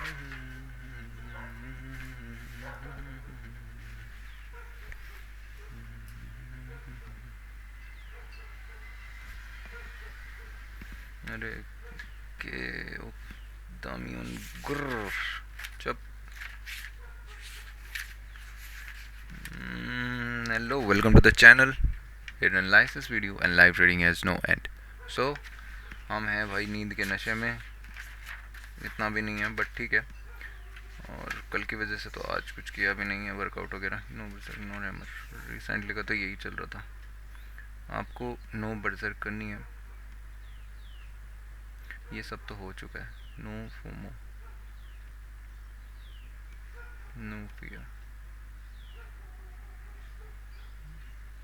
अरे के दामियन गुर्र चुप. Hello, welcome to the channel. Here analysis video and live trading has no end. So हम हैं भाई नींद के नशे में, इतना भी नहीं है बट ठीक है. और कल की वजह से तो आज कुछ किया भी नहीं है वर्कआउट वगैरह. नो रेमर रिसेंटली का तो यही चल रहा था. आपको नो बर्जर करनी है, ये सब तो हो चुका है. No FOMO, no fear,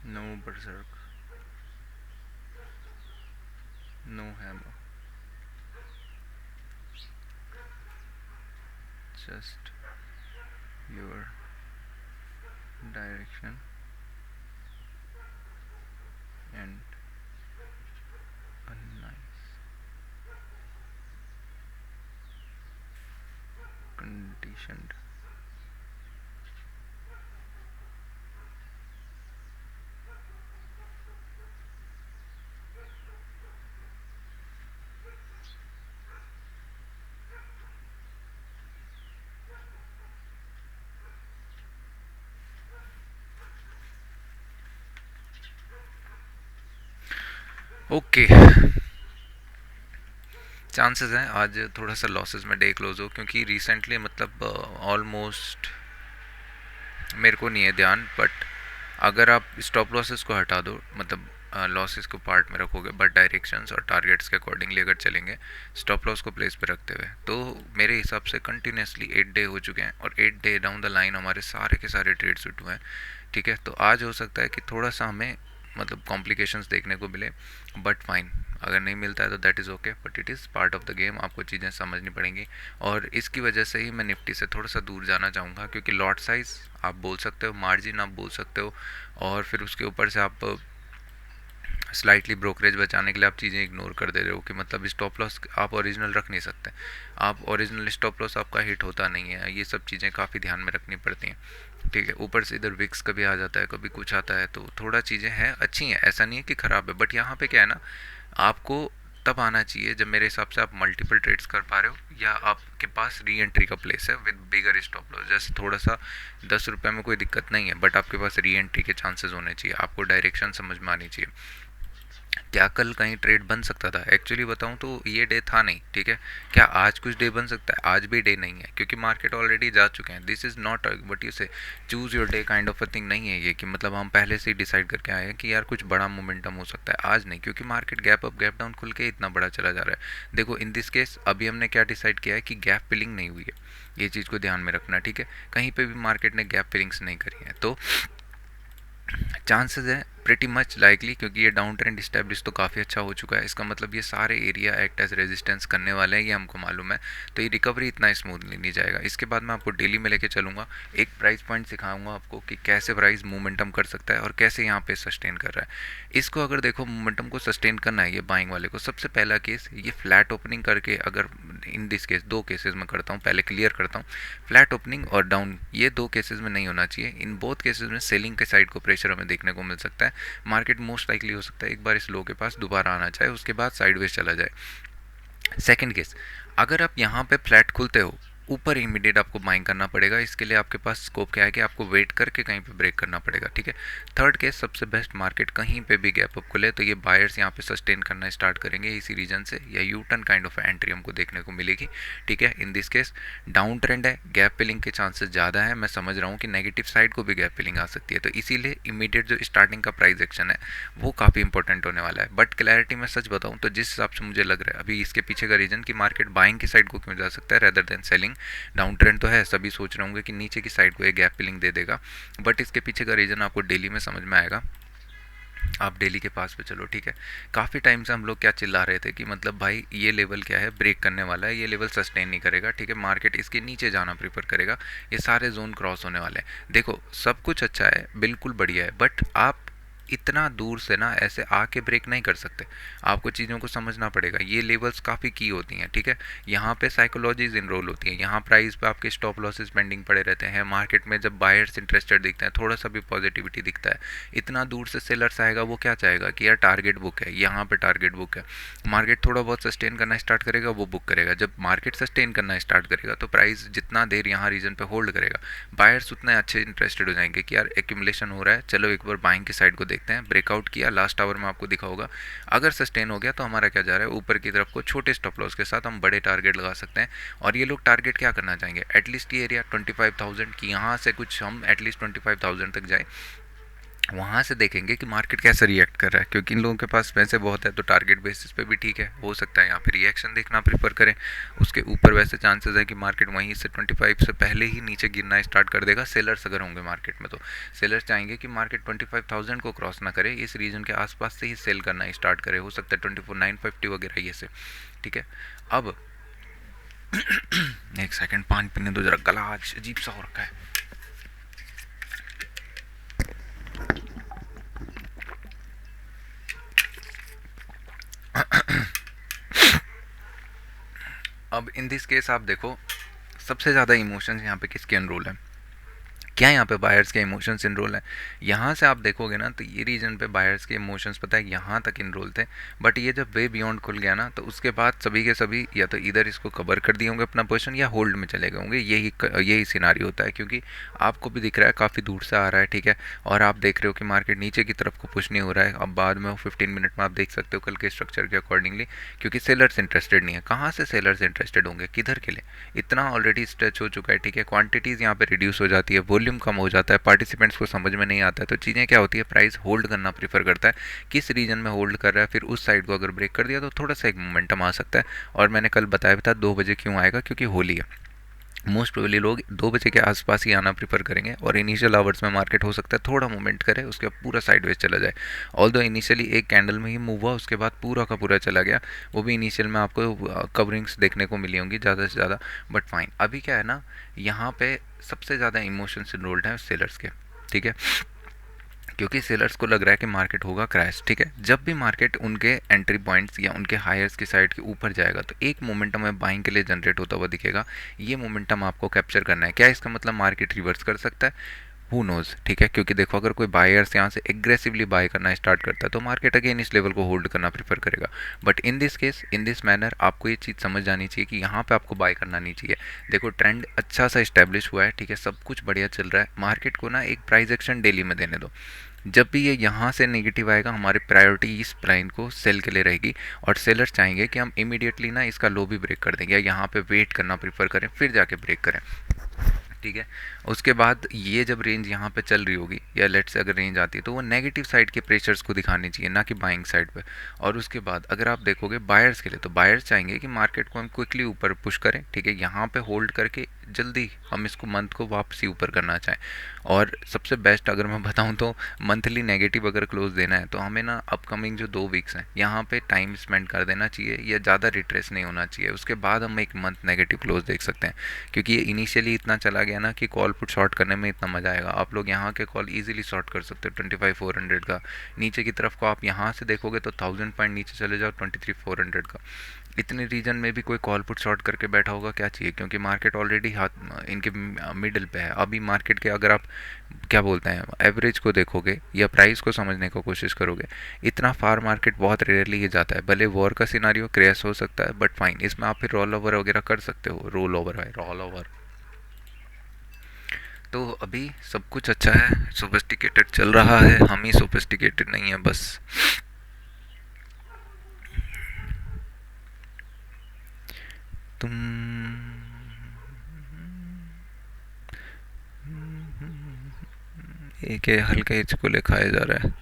no berserk, no hammer. Just your direction and a nice conditioned okay. Chances हैं आज थोड़ा सा लॉसेस में डे क्लोज हो, क्योंकि रिसेंटली मतलब ऑलमोस्ट मेरे को नहीं है ध्यान, बट अगर आप स्टॉप लॉसेस को हटा दो, मतलब लॉसेस को पार्ट में रखोगे बट डायरेक्शंस और टारगेट्स के अकॉर्डिंगली अगर चलेंगे स्टॉप लॉस को प्लेस पे रखते हुए, तो मेरे हिसाब से कंटिन्यूसली 8 डे हो चुके हैं और 8 डे डाउन द लाइन हमारे सारे के सारे ट्रेड्स हिट हुए हैं. ठीक है, तो आज हो सकता है कि थोड़ा सा हमें मतलब कॉम्प्लिकेशंस देखने को मिले, बट फाइन. अगर नहीं मिलता है तो that is okay, but it is part of the game. आपको चीज़ें समझनी पड़ेंगी और इसकी वजह से ही मैं निफ्टी से थोड़ा सा दूर जाना चाहूँगा, क्योंकि लॉट साइज़ आप बोल सकते हो, मार्जिन आप बोल सकते हो, और फिर उसके ऊपर से आप स्लाइटली ब्रोकरेज बचाने के लिए आप चीज़ें इग्नोर कर दे रहे हो कि मतलब स्टॉप लॉस आप ओरिजिनल रख नहीं सकते. आप ओरिजिनल स्टॉप लॉस आपका हिट होता नहीं है. ये सब चीज़ें काफ़ी ध्यान में रखनी पड़ती हैं. ठीक है, ऊपर से इधर विक्स कभी आ जाता है, कभी कुछ आता है, तो थोड़ा चीज़ें हैं अच्छी हैं, ऐसा नहीं है कि ख़राब है. बट यहाँ पे क्या है ना, आपको तब आना चाहिए जब मेरे हिसाब से आप मल्टीपल ट्रेड्स कर पा रहे हो या आपके पास री एंट्री का प्लेस है विद बिगर स्टॉप लॉस. जैसे थोड़ा सा 10 रुपये में कोई दिक्कत नहीं है, बट आपके पास री एंट्री के चांसेस होने चाहिए. आपको डायरेक्शन समझ में आनी चाहिए. क्या कल कहीं ट्रेड बन सकता था? एक्चुअली बताऊं तो ये डे था नहीं. ठीक है, क्या आज कुछ डे बन सकता है? आज भी डे नहीं है, क्योंकि मार्केट ऑलरेडी जा चुके हैं. This is not what you say choose your day kind of a thing नहीं है ये, कि मतलब हम पहले से ही डिसाइड करके आए हैं कि यार कुछ बड़ा मोमेंटम हो सकता है. आज नहीं, क्योंकि market gap up gap down खुल के इतना बड़ा चला जा रहा है. देखो इन दिस केस अभी हमने क्या डिसाइड किया है कि गैप फिलिंग नहीं हुई है. ये चीज़ को ध्यान में रखना. ठीक है, कहीं पे भी मार्केट ने गैप फिलिंग्स नहीं करी है, तो चांसेस है प्रिटी मच लाइकली, क्योंकि ये डाउन ट्रेंड इस्टेब्लिश तो काफ़ी अच्छा हो चुका है. इसका मतलब ये सारे एरिया एक्ट एज रेजिस्टेंस करने वाले हैं, ये हमको मालूम है. तो ये रिकवरी इतना स्मूथली नहीं जाएगा. इसके बाद मैं आपको डेली में लेके चलूँगा, एक प्राइस पॉइंट सिखाऊंगा आपको कि कैसे प्राइस मोमेंटम कर सकता है और कैसे यहाँ पे सस्टेन कर रहा है. इसको अगर देखो मोमेंटम को सस्टेन करना है ये बाइंग वाले को, सबसे पहला केस ये फ्लैट ओपनिंग करके, अगर इन दिस केस दो केसेस में करता हूँ, पहले क्लियर करता हूँ. फ्लैट ओपनिंग और डाउन ये दो केसेस में नहीं होना चाहिए. इन बोथ केसेस में सेलिंग के साइड को प्रेशर हमें देखने को मिल सकता है. मार्केट मोस्ट लाइकली हो सकता है एक बार इस लो के पास दोबारा आना चाहे, उसके बाद साइडवेज चला जाए. सेकंड केस, अगर आप यहाँ पे फ्लैट खुलते हो, ऊपर इमीडिएट आपको बाइंग करना पड़ेगा. इसके लिए आपके पास स्कोप क्या है कि आपको वेट करके कहीं पे ब्रेक करना पड़ेगा. ठीक है. थर्ड केस, सबसे बेस्ट, मार्केट कहीं पे भी गैप अप खुले तो ये बायर्स यहाँ पे सस्टेन करना स्टार्ट करेंगे इसी रीजन से, या U turn kind of entry हमको देखने को मिलेगी. ठीक है, in this case down trend है, गैप फिलिंग के चांसेस ज़्यादा है. मैं समझ रहा हूँ कि नेगेटिव साइड को भी गैप फिलिंग आ सकती है, तो इसीलिए इमीडिएट जो स्टार्टिंग का प्राइस एक्शन है वो काफ़ी इंपॉर्टेंट होने वाला है. बट क्लैरिटी में सच बताऊँ तो जिस हिसाब से मुझे लग रहा है अभी, इसके पीछे का रीज़न कि मार्केट बाइंग की साइड को क्यों जा सकता है rather than selling. Down trend तो है, सभी सोच रहे होंगे कि नीचे की साइड को एक गैप फिलिंग दे देगा, बट इसके पीछे का रीज़न आपको डेली में समझ में आएगा. आप डेली के पास पे चलो. ठीक है, काफ़ी टाइम से हम लोग क्या चिल्ला रहे थे कि मतलब भाई ये लेवल क्या है, ब्रेक करने वाला है, ये लेवल सस्टेन नहीं करेगा. ठीक है, मार्केट इसके नीचे जाना प्रीफर करेगा, ये सारे जोन क्रॉस होने वाले हैं. देखो सब कुछ अच्छा है, बिल्कुल बढ़िया है, बट आप इतना दूर से ना ऐसे आके ब्रेक नहीं कर सकते, आपको चीज़ों को समझना पड़ेगा। ये लेवल्स काफ़ी की होती हैं, ठीक है। यहाँ पे साइकोलॉजीज इनरोल होती हैं, यहाँ प्राइस पे आपके स्टॉप लॉसेस पेंडिंग पड़े रहते हैं। मार्केट में जब बायर्स इंटरेस्टेड दिखते हैं, थोड़ा सा भी पॉजिटिविटी दिखता है, इतना दूर से सेलर्स आएगा, वो क्या चाहेगा कि यार टारगेट बुक है, यहाँ पे टारगेट बुक है। मार्केट थोड़ा बहुत सस्टेन करना स्टार्ट करेगा, वो बुक करेगा। जब मार्केट सस्टेन करना स्टार्ट करेगा तो प्राइस जितना देर यहाँ रीजन पे होल्ड करेगा, बायर्स उतने अच्छे इंटरेस्टेड हो जाएंगे कि यार एक्यूमुलेशन हो रहा है, चलो एक बार बाइंग की साइड को देखते हैं। ब्रेकआउट किया लास्ट आवर में, आपको दिखा होगा, अगर सस्टेन हो गया तो हमारा क्या जा रहा है ऊपर की तरफ को, छोटे स्टॉप लॉस के साथ हम बड़े टारगेट लगा सकते हैं। और ये लोग टारगेट क्या करना चाहेंगे, एटलीस्ट ये एरिया 25,000 की, यहाँ से कुछ हम एटलीस्ट 25,000 तक जाए, वहाँ से देखेंगे कि मार्केट कैसे रिएक्ट कर रहा है। क्योंकि इन लोगों के पास पैसे बहुत है तो टारगेट बेसिस पे भी ठीक है, हो सकता है यहाँ पे रिएक्शन देखना प्रीफर करें। उसके ऊपर वैसे चांसेस है कि मार्केट वहीं से 25 से पहले ही नीचे गिरना स्टार्ट कर देगा। सेलर्स अगर होंगे मार्केट में तो सेलर्स चाहेंगे कि मार्केट 25,000 को क्रॉस ना करे, इस रीजन के आसपास से ही सेल करना स्टार्ट करे। हो सकता है 24,950 वगैरह ये से, ठीक है। अब एक सेकंड पानी पीने दो, जरा गला आज अजीब सा हो रखा है। अब इन दिस केस आप देखो, सबसे ज़्यादा इमोशंस यहाँ पे किसके एनरोल है, क्या यहाँ पे बायर्स के इमोशंस इनरोल हैं। यहाँ से आप देखोगे ना तो ये रीजन पे बायर्स के इमोशंस पता है यहाँ तक इनरोल थे, बट ये जब वे बियॉन्ड खुल गया ना तो उसके बाद सभी के सभी या तो इधर इसको कवर कर दिए होंगे अपना पोजीशन, या होल्ड में चले गए होंगे। यही सिनारी होता है, क्योंकि आपको भी दिख रहा है काफ़ी दूर से आ रहा है, ठीक है, और आप देख रहे हो कि मार्केट नीचे की तरफ को पुश नहीं हो रहा है। अब बाद में 15 मिनट में आप देख सकते हो कल के स्ट्रक्चर के अकॉर्डिंगली, क्योंकि सेलर्स इंटरेस्टेड नहीं है। कहाँ से सेलर्स इंटरेस्टेड होंगे, किधर के लिए, इतना ऑलरेडी स्ट्रेच हो चुका है, ठीक है। क्वांटिटीज़ यहाँ पे रिड्यूस हो जाती है, वॉल्यूम कम हो जाता है, पार्टिसिपेंट्स को समझ में नहीं आता है, तो चीज़ें क्या होती है, प्राइस होल्ड करना प्रीफर करता है। किस रीजन में होल्ड कर रहा है, फिर उस साइड को अगर ब्रेक कर दिया तो थोड़ा सा एक मोमेंटम आ सकता है। और मैंने कल बताया भी था 2 बजे क्यों आएगा, क्योंकि होली है। मोस्ट प्रोबेबली लोग 2 बजे के आसपास ही आना प्रीफर करेंगे, और इनिशियल आवर्स में मार्केट हो सकता है थोड़ा मूवमेंट करे, उसके बाद पूरा साइडवेज चला जाए। ऑल दो इनिशियली एक कैंडल में ही मूव हुआ, उसके बाद पूरा का पूरा चला गया, वो भी इनिशियल में आपको कवरिंग्स देखने को मिली होंगी ज़्यादा से ज़्यादा। बट फाइन, अभी क्या है ना, यहाँ पे सबसे ज़्यादा इमोशंस इन्वॉल्व हैं सेलर्स के, ठीक है, क्योंकि सेलर्स को लग रहा है कि मार्केट होगा क्रैश, ठीक है। जब भी मार्केट उनके एंट्री पॉइंट्स या उनके हायर्स की साइड के ऊपर जाएगा तो एक मोमेंटम है बाइंग के लिए जनरेट होता हुआ दिखेगा। ये मोमेंटम आपको कैप्चर करना है। क्या इसका मतलब मार्केट रिवर्स कर सकता है, हु नोज़, ठीक है। क्योंकि देखो अगर कोई बायर्स यहाँ से एग्रेसिवली बाय करना स्टार्ट करता है तो मार्केट अगेन इस लेवल को होल्ड करना प्रीफर करेगा। But in this case, in this manner, आपको ये चीज़ समझ जानी चाहिए कि यहाँ पे आपको बाय करना नहीं चाहिए। देखो ट्रेंड अच्छा सा इस्टेब्लिश हुआ है, ठीक है, सब कुछ बढ़िया चल रहा है, मार्केट को ना एक प्राइस एक्शन डेली में देने दो। जब भी ये यहाँ से नेगेटिव आएगा, हमारी प्रायोरिटी इस प्राइन को सेल के लिए रहेगी, और सेलर्स चाहेंगे कि हम इमीडिएटली ना इसका लो भी ब्रेक कर देंगे, या यहाँ पे वेट करना प्रीफर करें फिर जाके ब्रेक करें, ठीक है। उसके बाद ये जब रेंज यहाँ पे चल रही होगी, या लेट से अगर रेंज आती है तो वो नेगेटिव साइड के प्रेशर्स को दिखानी चाहिए, ना कि बाइंग साइड पे। और उसके बाद अगर आप देखोगे बायर्स के लिए, तो बायर्स चाहेंगे कि मार्केट को हम क्विकली ऊपर पुश करें, ठीक है, यहाँ पे होल्ड करके जल्दी हम इसको मंथ को वापसी ऊपर करना चाहें। और सबसे बेस्ट अगर मैं बताऊं तो मंथली नेगेटिव अगर क्लोज देना है तो हमें ना अपकमिंग जो 2 वीक्स हैं यहाँ पे टाइम स्पेंड कर देना चाहिए, या ज़्यादा रिट्रेस नहीं होना चाहिए। उसके बाद हम एक मंथ नेगेटिव क्लोज देख सकते हैं, क्योंकि ये इनिशियली इतना चला गया ना कि कॉल पुट शॉर्ट करने में इतना मज़ा आएगा। आप लोग यहाँ के कॉल इजीली शॉर्ट कर सकते हो 25,400 का, नीचे की तरफ को आप यहाँ से देखोगे तो 1000 पॉइंट नीचे चले जाओ 23,400 का। इतने रीजन में भी कोई कॉल पुट शॉर्ट करके बैठा होगा, क्या चाहिए, क्योंकि मार्केट ऑलरेडी हाथ इनके मिडल पे है। अभी मार्केट के अगर आप क्या बोलते हैं एवरेज को देखोगे या प्राइस को समझने की कोशिश करोगे, इतना फार मार्केट बहुत रेयरली ही जाता है। भले वॉर का सिनारियो क्रैश हो सकता है, बट फाइन, इसमें आप फिर रोल ओवर वगैरह कर सकते हो, रोल ओवर है, रोल ओवर। तो अभी सब कुछ अच्छा है, सोफिस्टिकेटेड चल रहा है, हम ही सोफिस्टिकेटेड नहीं है बस। तुम एक हल्का हिचकोले खाया जा रहा है,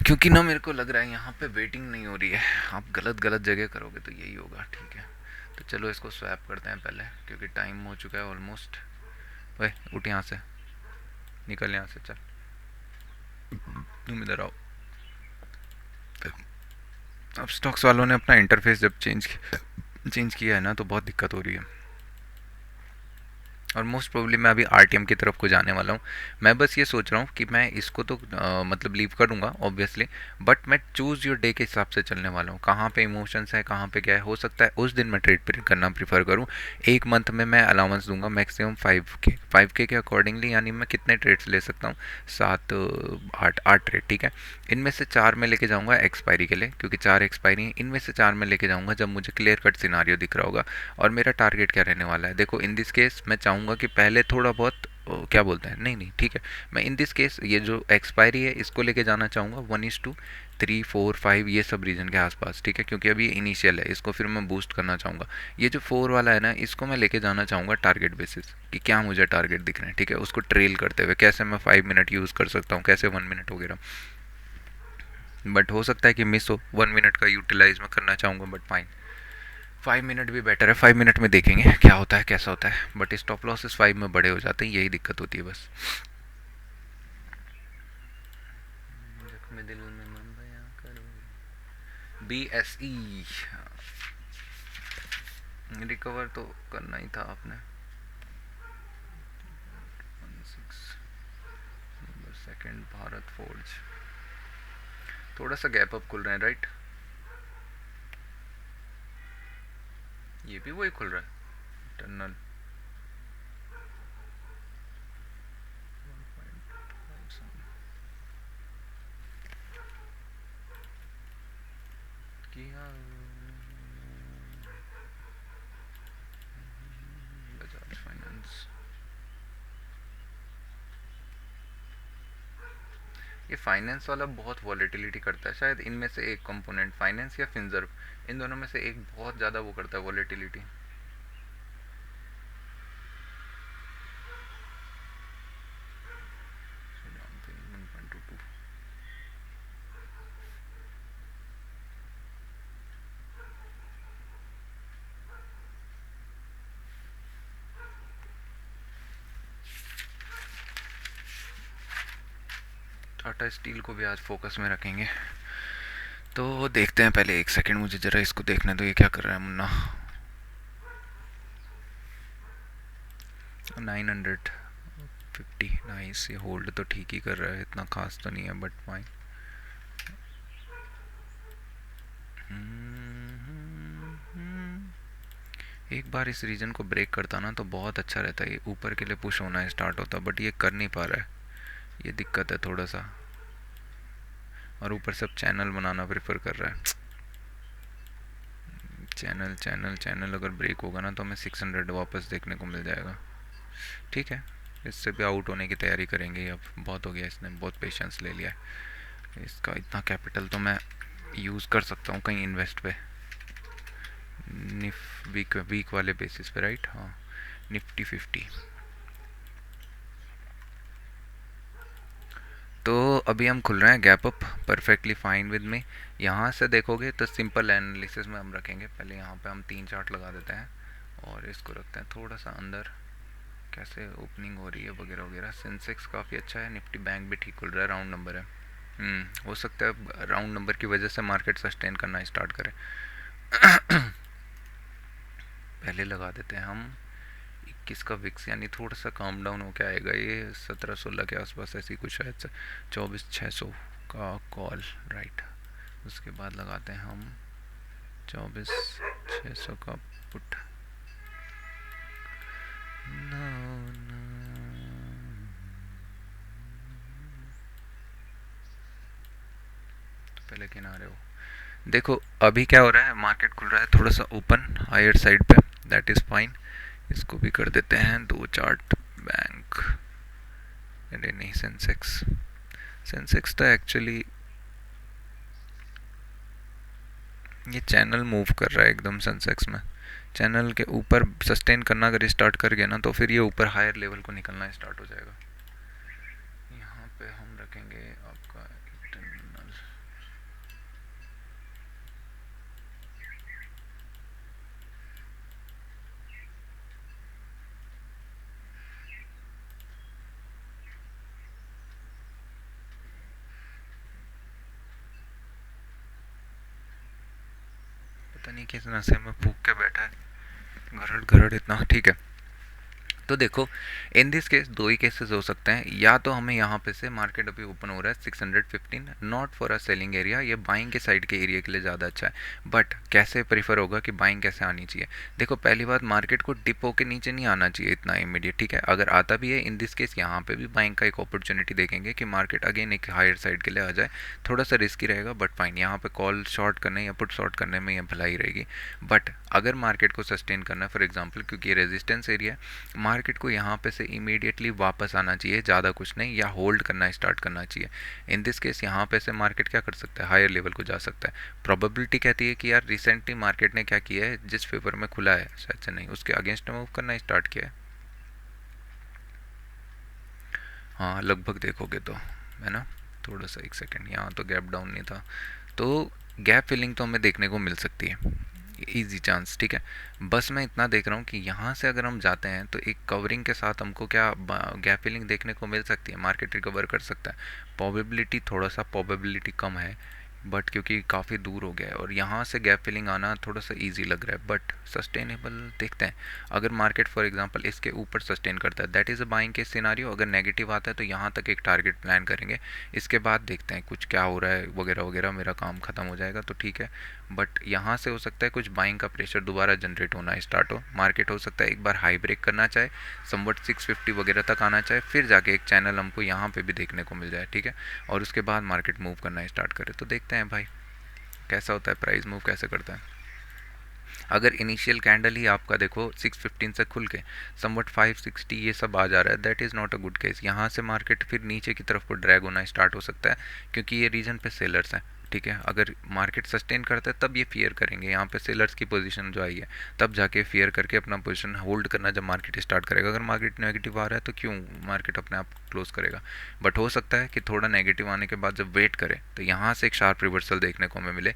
क्योंकि ना मेरे को लग रहा है यहाँ पे वेटिंग नहीं हो रही है। आप गलत गलत जगह करोगे तो यही होगा, ठीक है। तो चलो इसको स्वैप करते हैं पहले, क्योंकि टाइम हो चुका है ऑलमोस्ट। भाई उठ यहाँ से, निकल यहाँ से, चल तुम इधर आओ। अब स्टॉक्स वालों ने अपना इंटरफेस जब चेंज किया है ना तो बहुत दिक्कत हो रही है। और मोस्ट प्रोबेबली मैं अभी आरटीएम की तरफ को जाने वाला हूँ। मैं बस ये सोच रहा हूँ कि मैं इसको तो मतलब लीव करूँगा ऑब्वियसली, बट मैं चूज़ योर डे के हिसाब से चलने वाला हूँ। कहाँ पे इमोशंस है, कहाँ पे क्या है, हो सकता है उस दिन मैं ट्रेड करना प्रीफर करूँ। एक मंथ में मैं अलाउंस दूंगा मैक्सिमम 5K के अकॉर्डिंगली, यानी मैं कितने ट्रेड्स ले सकता हूँ, 7 8 ट्रेड, ठीक है। इनमें से 4 में लेके जाऊँगा एक्सपायरी के लिए, क्योंकि 4 एक्सपायरी हैं। इनमें से 4 में लेके जाऊँगा जब मुझे क्लियर कट सिनारियो दिख रहा होगा। और मेरा टारगेट क्या रहने वाला है, देखो इन दिस केस मैं चाहूँगा कि पहले थोड़ा बहुत क्या बोलते हैं, नहीं नहीं ठीक है, मैं इन दिस केस ये जो एक्सपायरी है इसको लेके जाना चाहूँगा 1:3 4 5 ये सब रीजन के आसपास, ठीक है, क्योंकि अभी इनिशियल है, इसको फिर मैं बूस्ट करना चाहूँगा। ये जो 4 वाला है ना, इसको मैं लेके जाना चाहूँगा टारगेट बेसिस, कि क्या मुझे टारगेट दिख रहे हैं, ठीक है, उसको ट्रेल करते हुए कैसे मैं 5 मिनट यूज़ कर सकता हूँ, कैसे 1 मिनट वगैरह। बट हो सकता है कि मिस हो, 1 मिनट का यूटिलाइज मैं करना चाहूँगा, बट फाइन, 5 मिनट भी बेटर है। 5 मिनट में देखेंगे क्या होता है कैसा होता है, बट स्टॉप लॉसेस 5 में बड़े हो जाते हैं, यही दिक्कत होती है बस। जख्म दिल में मन बयां करो, BSE रिकवर तो करना ही था आपने। 2nd भारत फोर्ज, थोड़ा सा गैप अप खुल रहे हैं राइट, ये भी वही खुल रहा है टनल। किया बजाज फाइनेंस, ये फाइनेंस वाला बहुत वॉलेटिलिटी करता है, शायद इनमें से एक कंपोनेंट, फाइनेंस या फिनजर्व, इन दोनों में से एक बहुत ज़्यादा वो करता है वॉलेटिलिटी। टाटा स्टील को भी आज फोकस में रखेंगे, तो देखते हैं। पहले एक सेकंड मुझे ज़रा इसको देखने दो, ये क्या कर रहा है मुन्ना। 950 नाइस, ये होल्ड तो ठीक ही कर रहा है, इतना खास तो नहीं है बट फाइन। एक बार इस रीजन को ब्रेक करता ना तो बहुत अच्छा रहता है, ये ऊपर के लिए पुश होना स्टार्ट होता, बट ये कर नहीं पा रहा है, ये दिक्कत है थोड़ा सा। और ऊपर सब चैनल बनाना प्रेफर कर रहा है, चैनल चैनल चैनल अगर ब्रेक होगा ना तो हमें 600 वापस देखने को मिल जाएगा, ठीक है। इससे भी आउट होने की तैयारी करेंगे, अब बहुत हो गया, इसने बहुत पेशेंस ले लिया है। इसका इतना कैपिटल तो मैं यूज़ कर सकता हूँ कहीं इन्वेस्ट पे, वीक वीक वाले बेसिस पे राइट, हाँ, निफ्टी 50। तो अभी हम खुल रहे हैं gap up, perfectly fine with me. यहाँ से देखोगे तो सिंपल एनालिसिस में हम रखेंगे, पहले यहाँ पे हम 3 चार्ट लगा देते हैं और इसको रखते हैं थोड़ा सा अंदर, कैसे ओपनिंग हो रही है वगैरह वगैरह। सेंसेक्स काफ़ी अच्छा है, निफ्टी बैंक भी ठीक खुल रहा है, राउंड नंबर है। हो सकता है राउंड नंबर की वजह से मार्केट सस्टेन करना स्टार्ट करे। पहले लगा देते हैं हम 21 का विक्स, यानी थोड़ा सा काम डाउन होकर आएगा ये 17-16 के आसपास, ऐसी कुछ शायद से 24,600 का कॉल राइट। उसके बाद लगाते हैं हम 24,600 का पुट। तो पहले किनारे हो, देखो अभी क्या हो रहा है, मार्केट खुल रहा है थोड़ा सा ओपन हायर साइड पे, दैट इज़ फाइन। इसको भी कर देते हैं 2 चार्ट बैंक, अरे नहीं सेंसेक्स, सेंसेक्स तो एक्चुअली ये चैनल मूव कर रहा है एकदम सेंसेक्स में, चैनल के ऊपर सस्टेन करना अगर स्टार्ट कर गया ना तो फिर ये ऊपर हायर लेवल को निकलना स्टार्ट हो जाएगा। यहाँ पे हम रखेंगे आपका इंटरनल, पता नहीं किस नशे में फूक के बैठा है, घरड़ घरड़ इतना, ठीक है। तो देखो, इन दिस केस दो ही केसेस हो सकते हैं, या तो हमें यहाँ पे से मार्केट अभी ओपन हो रहा है 615, not for a selling area, ये बाइंग के साइड के एरिया के लिए ज़्यादा अच्छा है। बट कैसे प्रीफर होगा कि बाइंग कैसे आनी चाहिए? देखो, पहली बात, मार्केट को डिप होके नीचे नहीं आना चाहिए इतना इमीडिएट, ठीक है। अगर आता भी है, इन दिस केस यहाँ पे भी बाइंग का एक अपॉर्चुनिटी देखेंगे कि मार्केट अगेन एक हायर साइड के लिए आ जाए। थोड़ा सा रिस्की रहेगा बट फाइन, यहाँ पे कॉल शॉर्ट करने या पुट शॉर्ट करने में ये भलाई रहेगी। बट अगर मार्केट को सस्टेन करना है, फॉर एग्जाम्पल, क्योंकि ये रेजिस्टेंस एरिया है, मार्केट को यहाँ पे से इमीडिएटली वापस आना चाहिए, ज़्यादा कुछ नहीं, या होल्ड करना स्टार्ट करना चाहिए। इन दिस केस यहाँ पे से मार्केट क्या कर सकता है, हायर लेवल को जा सकता है। प्रोबेबिलिटी कहती है कि यार रिसेंटली मार्केट ने क्या किया है, जिस फेवर में खुला है शायद से नहीं, उसके अगेंस्ट मूव करना स्टार्ट किया है। हाँ, लगभग देखोगे तो, है ना। थोड़ा सा एक सेकेंड, यहाँ तो गैप डाउन नहीं था, तो गैप फिलिंग तो हमें देखने को मिल सकती है, इजी चांस, ठीक है। बस मैं इतना देख रहा हूँ कि यहाँ से अगर हम जाते हैं तो एक कवरिंग के साथ हमको क्या गैप फिलिंग देखने को मिल सकती है, मार्केट रिकवर कर सकता है। प्रोबेबिलिटी, थोड़ा सा प्रोबेबिलिटी कम है, बट क्योंकि काफ़ी दूर हो गया है और यहाँ से गैप फिलिंग आना थोड़ा सा इजी लग रहा है, बट सस्टेनेबल देखते हैं। अगर मार्केट फॉर एग्जांपल इसके ऊपर सस्टेन करता है, दैट इज़ अ बाइंग के सिनारियो। अगर नेगेटिव आता है तो यहाँ तक एक टारगेट प्लान करेंगे, इसके बाद देखते हैं कुछ क्या हो रहा है वगैरह वगैरह, मेरा काम ख़त्म हो जाएगा तो ठीक है। बट यहाँ से हो सकता है कुछ बाइंग का प्रेशर दोबारा जनरेट होना स्टार्ट हो, मार्केट हो सकता है एक बार हाई ब्रेक करना चाहे, समवट 650 वगैरह तक आना चाहे, फिर जाके एक चैनल हमको यहाँ पे भी देखने को मिल जाए, ठीक है। और उसके बाद मार्केट मूव करना स्टार्ट करे, तो देखते हैं भाई कैसा होता है, प्राइस मूव कैसे करता है। अगर इनिशियल कैंडल ही आपका देखो 615 से खुल के समवट 560 ये सब आ जा रहा है, that is not a good case. यहाँ से मार्केट फिर नीचे की तरफ को ड्रैग होना स्टार्ट हो सकता है, क्योंकि ये रीजन पे सेलर्स हैं, ठीक है। अगर मार्केट सस्टेन करता है तब ये फियर करेंगे, यहाँ पे सेलर्स की पोजीशन जो आई है, तब जाके फियर करके अपना पोजीशन होल्ड करना जब मार्केट स्टार्ट करेगा। अगर मार्केट नेगेटिव आ रहा है तो क्यों मार्केट अपने आप क्लोज करेगा। बट हो सकता है कि थोड़ा नेगेटिव आने के बाद जब वेट करे तो यहाँ से एक शार्प रिवर्सल देखने को हमें मिले,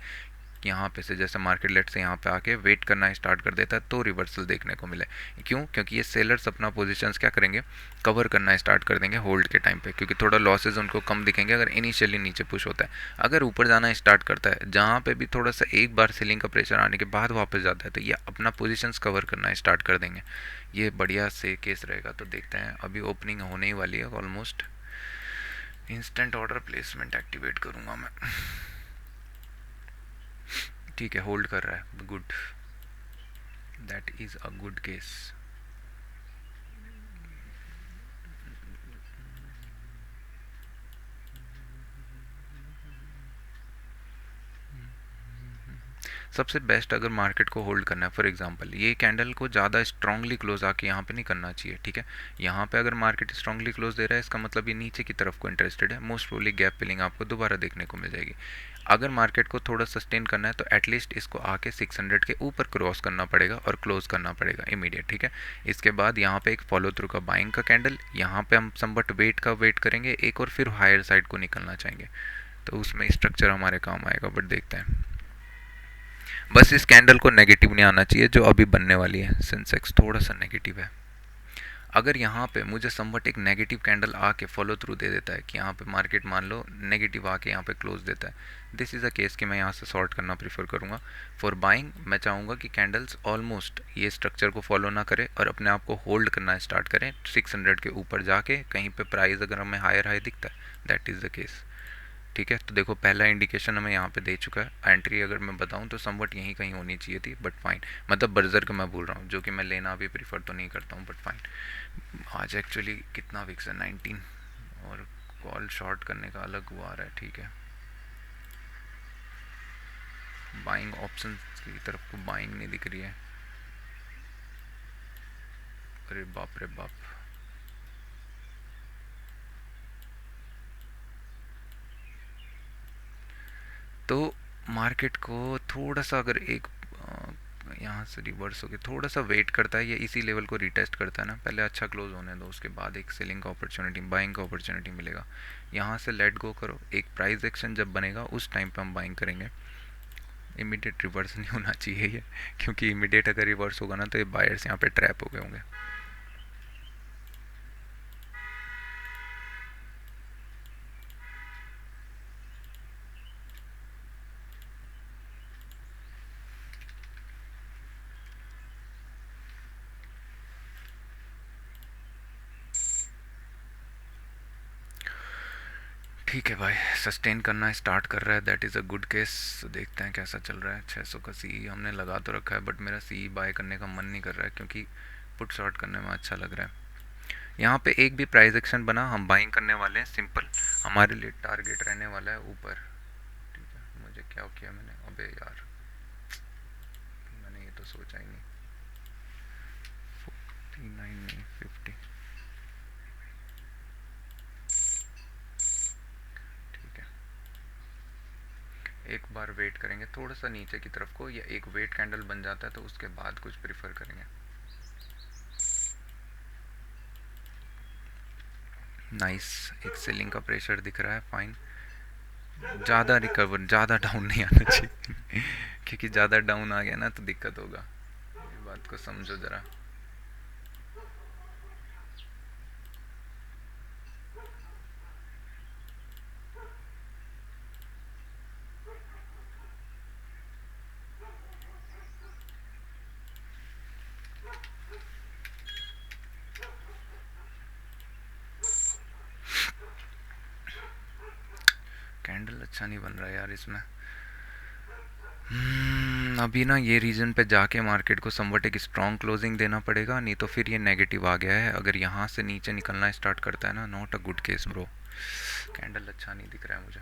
यहाँ पे से जैसे मार्केट लेट से यहाँ पे आके वेट करना स्टार्ट कर देता है तो रिवर्सल देखने को मिले। क्यों? क्योंकि ये सेलर्स अपना पोजीशंस क्या करेंगे, कवर करना स्टार्ट कर देंगे होल्ड के टाइम पे, क्योंकि थोड़ा लॉसेज उनको कम दिखेंगे अगर इनिशियली नीचे पुश होता है। अगर ऊपर जाना स्टार्ट करता है, जहाँ पे भी थोड़ा सा एक बार सेलिंग का प्रेशर आने के बाद वापस जाता है, तो ये अपना पोजिशंस कवर करना स्टार्ट कर देंगे। ये बढ़िया से केस रहेगा, तो देखते हैं। अभी ओपनिंग होने ही वाली है almost. Instant order placement activate करूँगा मैं, ठीक है। होल्ड कर रहा है, good, that is a good case. सबसे बेस्ट अगर मार्केट को होल्ड करना है, फॉर एग्जांपल ये कैंडल को ज़्यादा स्ट्रांगली क्लोज आके यहाँ पे नहीं करना चाहिए, ठीक है। यहाँ पे अगर मार्केट स्ट्रांगली क्लोज दे रहा है, इसका मतलब ये नीचे की तरफ को इंटरेस्टेड है, मोस्ट प्रोबेबली गैप फिलिंग आपको दोबारा देखने को मिल जाएगी। अगर मार्केट को थोड़ा सस्टेन करना है तो एटलीस्ट इसको आके 600 के ऊपर क्रॉस करना पड़ेगा और क्लोज करना पड़ेगा इमीडिएट, ठीक है। इसके बाद यहाँ पे एक फॉलो थ्रू का बाइंग का कैंडल, यहाँ पे हम समवट वेट करेंगे एक, और फिर हायर साइड को निकलना चाहेंगे, तो उसमें स्ट्रक्चर हमारे काम आएगा। बट देखते हैं, बस इस कैंडल को नेगेटिव नहीं आना चाहिए जो अभी बनने वाली है। सेंसेक्स थोड़ा सा नेगेटिव है, अगर यहाँ पे मुझे समवट एक नेगेटिव कैंडल आके फॉलो थ्रू दे देता है कि यहाँ पे मार्केट मान लो नेगेटिव आके यहाँ पे क्लोज देता है, दिस इज़ अ केस कि मैं यहाँ से शॉर्ट करना प्रीफर करूँगा। फॉर बाइंग मैं चाहूँगा कि कैंडल्स ऑलमोस्ट ये स्ट्रक्चर को फॉलो ना करे और अपने आप को होल्ड करना स्टार्ट करें 600 के ऊपर जाके, कहीं पे प्राइस अगर हमें हायर हाई दिखता है, दैट इज़ द केस, ठीक है। तो देखो, पहला इंडिकेशन हमें यहाँ पे दे चुका है। एंट्री अगर मैं बताऊँ तो समवट यहीं कहीं होनी चाहिए थी, बट फाइन, मतलब बर्जर का मैं बोल रहा हूँ, जो कि मैं लेना भी प्रीफर तो नहीं करता हूँ, बट फाइन। आज एक्चुअली कितना विक्स है, 19, और कॉल शॉर्ट करने का अलग वो आ रहा है, ठीक है। बाइंग ऑप्शन की तरफ को बाइंग नहीं दिख रही है, अरे बाप रे बाप। तो मार्केट को थोड़ा सा अगर एक यहाँ से रिवर्स होकर थोड़ा सा वेट करता है, ये इसी लेवल को रिटेस्ट करता है ना, पहले अच्छा क्लोज होने दो, उसके बाद एक सेलिंग का अपॉर्चुनिटी, बाइंग का अपॉर्चुनिटी मिलेगा। यहाँ से लेट गो करो, एक प्राइस एक्शन जब बनेगा उस टाइम पे हम बाइंग करेंगे। इमीडिएट रिवर्स नहीं होना चाहिए ये, क्योंकि इमीडिएट अगर रिवर्स होगा ना तो ये बायर्स यहाँ पे ट्रैप हो गए होंगे। ठीक है भाई, सस्टेन करना स्टार्ट कर रहा है, that is a good case. देखते हैं कैसा चल रहा है। 600 का सी हमने लगा तो रखा है, बट मेरा सी बाय करने का मन नहीं कर रहा है क्योंकि पुट शॉर्ट करने में अच्छा लग रहा है। यहाँ पे एक भी प्राइस एक्शन बना हम बाइंग करने वाले हैं, सिंपल। हमारे लिए टारगेट रहने वाला है ऊपर। ठीक है, मुझे क्या किया मैंने, अबे यार मैंने ये तो सोचा ही नहीं। 49 नहीं 50। ठीक है, एक बार वेट करेंगे थोड़ा सा नीचे की तरफ को, या एक वेट कैंडल बन जाता है तो उसके बाद कुछ प्रिफर करेंगे। नाइस, एक सेलिंग का प्रेशर दिख रहा है, फाइन। ज़्यादा रिकवर, ज़्यादा डाउन नहीं आना चाहिए क्योंकि ज़्यादा डाउन आ गया ना तो दिक्कत होगा। ये बात को समझो ज़रा। कैंडल अच्छा नहीं बन रहा है यार इसमें। अभी ना ये रीजन पे जाके मार्केट को समवट एक स्ट्रॉन्ग क्लोजिंग देना पड़ेगा, नहीं तो फिर ये नेगेटिव आ गया है। अगर यहाँ से नीचे निकलना स्टार्ट करता है ना, not a good case bro. Candle अच्छा नहीं दिख रहा है मुझे।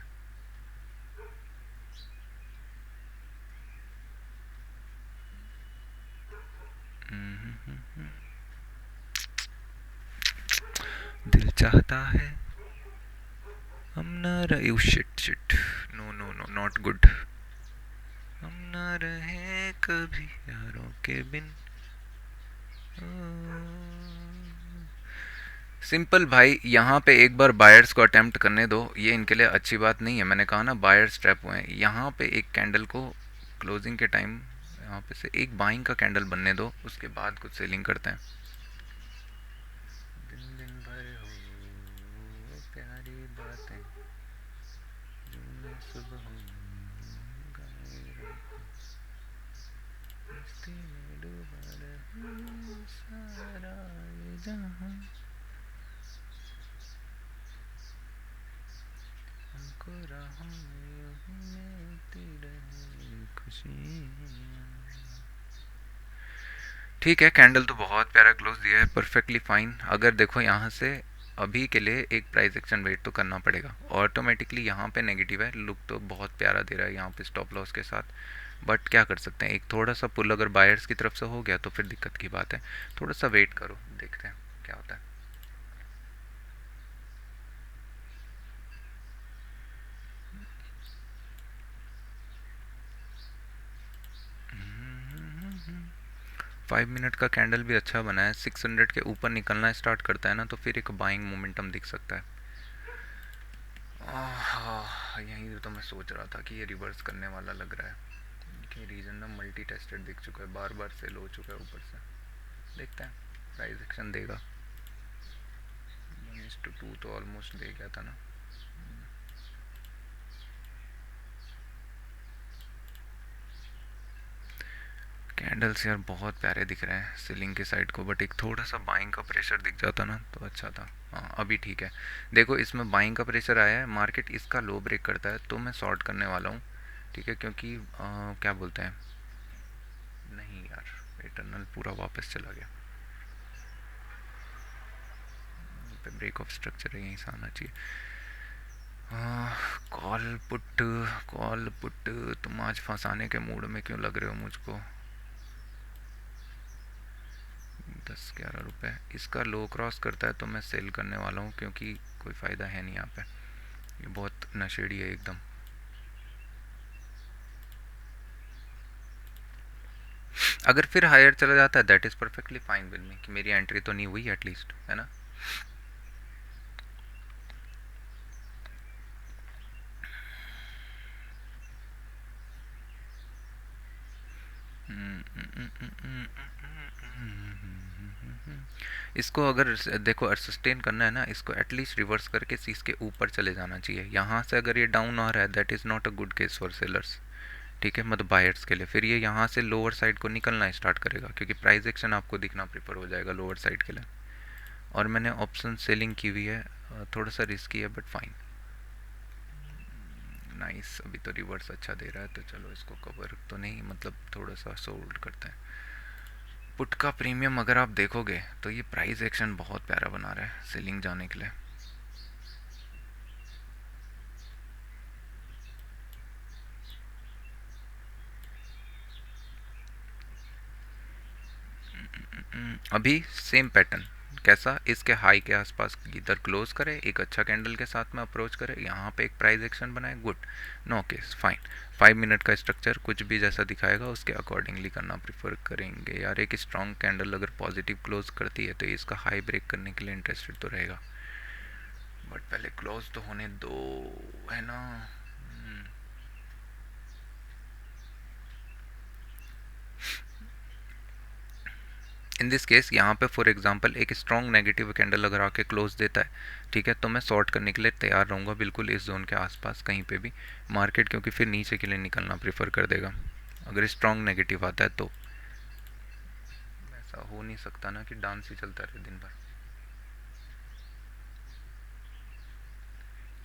दिल चाहता है हम ना रहे, shit shit, no no no, not good. हम ना रहे कभी यारों के बिन। सिंपल भाई, यहाँ पे एक बार बायर्स को अटेम्प्ट करने दो, ये इनके लिए अच्छी बात नहीं है। मैंने कहा ना बायर्स ट्रैप हुए हैं। यहाँ पे एक कैंडल को क्लोजिंग के टाइम यहाँ पे से एक बाइंग का कैंडल बनने दो, उसके बाद कुछ सेलिंग करते हैं। दिन दिन भर हो प्यारी बातें जो मैं सुबह मस्ती में डूबा रहूं सारा ये जहां, हमको राहों में यूं ही मिलती रहे खुशियाँ। ठीक है, कैंडल तो बहुत प्यारा क्लोज दिया है, परफेक्टली फाइन। अगर देखो यहाँ से अभी के लिए एक प्राइस एक्शन वेट तो करना पड़ेगा। ऑटोमेटिकली यहाँ पे नेगेटिव है, लुक तो बहुत प्यारा दे रहा है यहाँ पे स्टॉप लॉस के साथ। बट क्या कर सकते हैं, एक थोड़ा सा पुल अगर बायर्स की तरफ से हो गया तो फिर दिक्कत की बात है। थोड़ा सा वेट करो, देखते हैं क्या होता है। 5 मिनट का कैंडल भी अच्छा बना है। 600 के ऊपर निकलना स्टार्ट करता है ना तो फिर एक बाइंग मोमेंटम दिख सकता है। यहीं तो मैं सोच रहा था कि ये रिवर्स करने वाला लग रहा है कि रीजन ना मल्टी टेस्टेड दिख चुका है, बार बार सेल हो चुका है ऊपर से। देखते हैं प्राइस एक्शन देगा। 1:2 तो ऑलमोस्ट दे गया था ना। कैंडल्स यार बहुत प्यारे दिख रहे हैं सीलिंग के साइड को, बट एक थोड़ा सा बाइंग का प्रेशर दिख जाता ना तो अच्छा था। हाँ अभी ठीक है। देखो इसमें बाइंग का प्रेशर आया है, मार्केट इसका लो ब्रेक करता है तो मैं शॉर्ट करने वाला हूँ। ठीक है, क्योंकि क्या बोलते हैं, नहीं यार इटरनल पूरा वापस चला गया। पे ब्रेक ऑफ स्ट्रक्चर यहीं से आना चाहिए। कॉल पुट तुम आज फंसाने के मूड में क्यों लग रहे हो मुझको। 10-11 रुपये इसका लो क्रॉस करता है तो मैं सेल करने वाला हूँ, क्योंकि कोई फ़ायदा है नहीं यहाँ पे। ये बहुत नशेड़ी है एकदम। अगर फिर हायर चला जाता है that is perfectly fine with me, कि मेरी एंट्री तो नहीं हुई एटलीस्ट, है ना। इसको अगर देखो सस्टेन करना है ना, इसको एटलीस्ट रिवर्स करके सीस के ऊपर चले जाना चाहिए। यहाँ से अगर ये डाउन आ रहा है that is not a good case for sellers. ठीक है, मतलब बायर्स के लिए फिर ये यहाँ से लोअर साइड को निकलना स्टार्ट करेगा, क्योंकि प्राइस एक्शन आपको दिखना प्रेफर हो जाएगा लोअर साइड के लिए। और मैंने ऑप्शन सेलिंग की हुई है, थोड़ा सा रिस्की है बट फाइन। नाइस, अभी तो रिवर्स अच्छा दे रहा है, तो चलो इसको कवर तो नहीं, मतलब थोड़ा सा सोल्ड करते हैं। पुट का प्रीमियम अगर आप देखोगे तो ये प्राइस एक्शन बहुत प्यारा बना रहा है सेलिंग जाने के लिए। अभी सेम पैटर्न, कैसा, इसके हाई के आसपास इधर क्लोज करे, एक अच्छा कैंडल के साथ में अप्रोच करे, यहाँ पे एक प्राइस एक्शन बनाए, good, no case, fine. 5 minute का स्ट्रक्चर कुछ भी जैसा दिखाएगा उसके अकॉर्डिंगली करना प्रीफर करेंगे यार। एक स्ट्रॉन्ग कैंडल अगर पॉजिटिव क्लोज करती है तो इसका हाई ब्रेक करने के लिए इंटरेस्टेड तो रहेगा, बट पहले क्लोज तो होने दो, है ना। इन दिस केस यहाँ पे फॉर एग्जांपल एक स्ट्रॉन्ग नेगेटिव कैंडल अगर आके क्लोज देता है, ठीक है, तो मैं शॉर्ट करने के लिए तैयार रहूँगा बिल्कुल इस जोन के आसपास कहीं पे भी मार्केट, क्योंकि फिर नीचे के लिए निकलना प्रेफर कर देगा अगर स्ट्रॉन्ग नेगेटिव आता है। तो ऐसा हो नहीं सकता ना कि डांस ही चलता रहे दिन भर।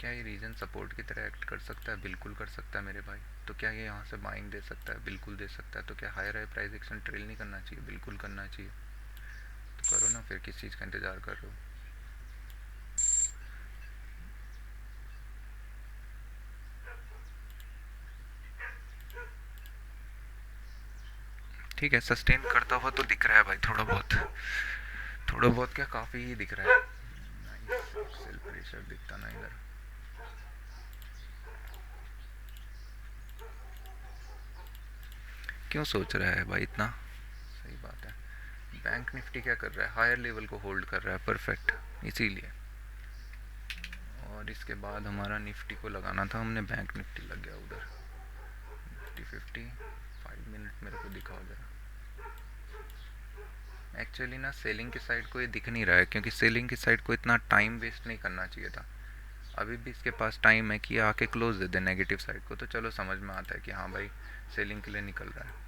क्या ये रीजन सपोर्ट की तरह एक्ट कर सकता है? बिल्कुल कर सकता है मेरे भाई। तो क्या ये यहाँ से बाइंग दे सकता है? बिल्कुल दे सकता है। तो क्या higher high price action trail नहीं करना चाहिए? बिल्कुल करना चाहिए। तो करो ना, फिर किस चीज़ का इंतज़ार कर रहे हो? ठीक है, सस्टेन करता हुआ तो दिख रहा है भाई, थोड़ा बहुत, थोड़ा बहुत क्या, काफ़ी ही दिख रहा है। नाइस, सेल प्रेशर दिखता ना इधर। क्यों सोच रहा है भाई इतना? सही बात है। बैंक निफ्टी क्या कर रहा है? हायर लेवल को होल्ड कर रहा है, परफेक्ट, इसीलिए। और इसके बाद हमारा निफ्टी को लगाना था हमने, बैंक निफ्टी लग गया उधर। निफ्टी 50 5 मिनट मेरे को दिखाओ जरा। एक्चुअली ना सेलिंग की साइड को ये दिख नहीं रहा है, क्योंकि सेलिंग की साइड को इतना टाइम वेस्ट नहीं करना चाहिए था। अभी भी इसके पास टाइम है कि ये आके क्लोज दे दे नेगेटिव साइड को, तो चलो समझ में आता है कि हाँ भाई सेलिंग के लिए निकल रहा है।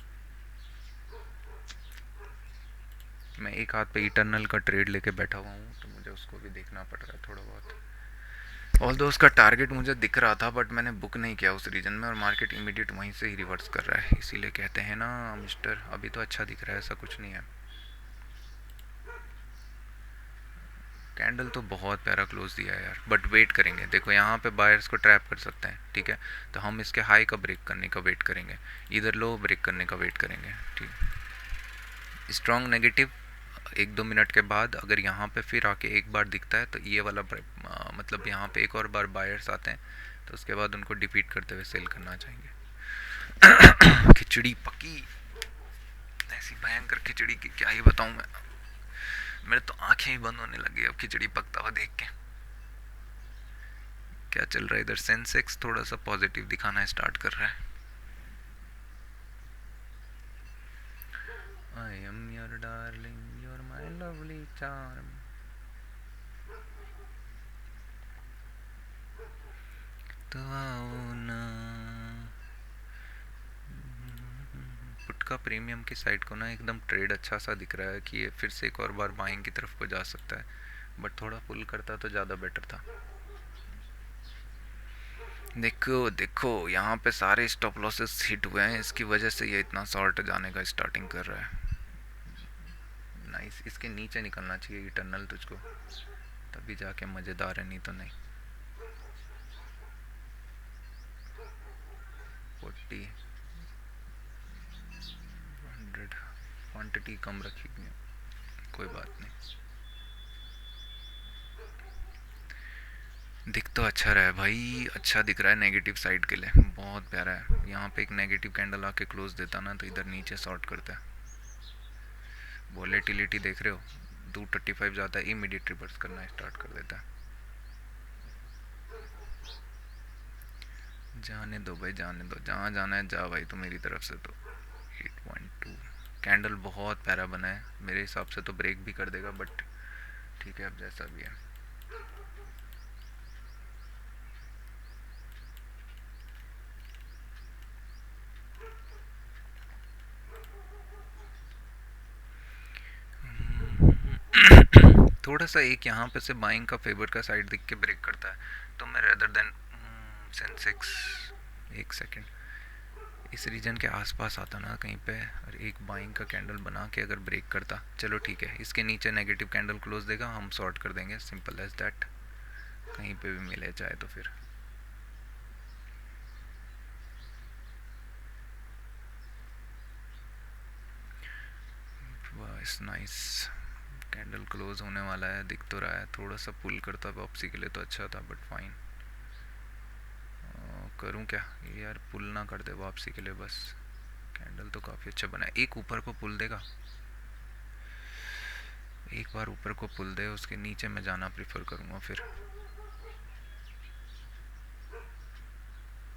मैं एक हाथ पे इटर्नल का ट्रेड लेके बैठा हुआ हूँ, तो मुझे उसको भी देखना पड़ रहा है थोड़ा बहुत। ऑल दो उसका टारगेट मुझे दिख रहा था, बट मैंने बुक नहीं किया उस रीजन में, और मार्केट इमीडिएट वहीं से ही रिवर्स कर रहा है। इसीलिए कहते हैं ना मिस्टर, अभी तो अच्छा दिख रहा है, ऐसा कुछ नहीं है। कैंडल तो बहुत प्यारा क्लोज दिया है यार, बट वेट करेंगे। देखो यहाँ पे बायर्स को ट्रैप कर सकते हैं, ठीक है, तो हम इसके हाई का ब्रेक करने का वेट करेंगे, इधर लो ब्रेक करने का वेट करेंगे, ठीक। स्ट्रॉन्ग नेगेटिव 1-2 मिनट के बाद अगर यहाँ पे फिर आके एक बार दिखता है तो ये वाला मतलब यहाँ पे एक और बार बायर्स आते हैं, तो उसके बाद उनको डिफीट करते हुए सेल करना चाहेंगे। खिचड़ी पकी, ऐसी भयंकर खिचड़ी की क्या ही बताऊँ मैं, मेरे तो आंखें ही बंद होने लगी अब खिचड़ी पकता हुआ देख के। क्या चल रहा है इधर? सेंसेक्स थोड़ा सा पॉजिटिव दिखाना स्टार्ट कर रहा है। I am your darling, your my lovely charm. तो आओ ना। पुट का प्रीमियम की साइड को ना एकदम ट्रेड अच्छा सा दिख रहा है कि ये फिर से एक और बार बाइंग की तरफ को जा सकता है, बट थोड़ा पुल करता तो ज़्यादा बेटर था। देखो देखो यहाँ पे सारे स्टॉप लॉसेस हिट हुए हैं, इसकी वजह से ये इतना शॉर्ट जाने का स्टार्टिंग कर रहा है। नाइस, इसके नीचे निकलना चाहिए इटर्नल तुझको, तभी जाके मज़ेदार है, नहीं तो नहीं। 40 100 क्वांटिटी कम रखी गई, कोई बात नहीं। दिख तो अच्छा रहा है भाई, अच्छा दिख रहा है नेगेटिव साइड के लिए, बहुत प्यारा है। यहाँ पे एक नेगेटिव कैंडल आके क्लोज देता ना तो इधर नीचे शॉर्ट करता है। वॉलेटिलिटी देख रहे हो, 235 जाता है, इमीडिएट रिवर्स करना स्टार्ट कर देता है। जाने दो भाई, जाने दो, जहाँ जाना है जा भाई, तो मेरी तरफ से तो 8.2 कैंडल बहुत प्यारा बना है, मेरे हिसाब से तो ब्रेक भी कर देगा, बट ठीक है अब जैसा भी है। थोड़ा सा एक यहाँ पे से बाइंग का फेवर का साइड दिख के ब्रेक करता है, तो मैं रेदर देन सेंसेक्स एक सेकेंड, इस रीजन के आसपास आता ना कहीं पे, और एक बाइंग का कैंडल बना के अगर ब्रेक करता, चलो ठीक है, इसके नीचे नेगेटिव कैंडल क्लोज देगा, हम सॉर्ट कर देंगे, सिंपल एज दैट, कहीं पे भी मिले चाहे तो फिर। वाह नाइस, कैंडल क्लोज होने वाला है, दिख तो रहा है, थोड़ा सा पुल करता वापसी के लिए तो अच्छा था, बट फाइन। करूं क्या ये यार, पुल ना कर दे वापसी के लिए बस। कैंडल तो काफ़ी अच्छा बना है, एक ऊपर को पुल देगा, एक बार ऊपर को पुल दे, उसके नीचे मैं जाना प्रेफर करूँगा फिर।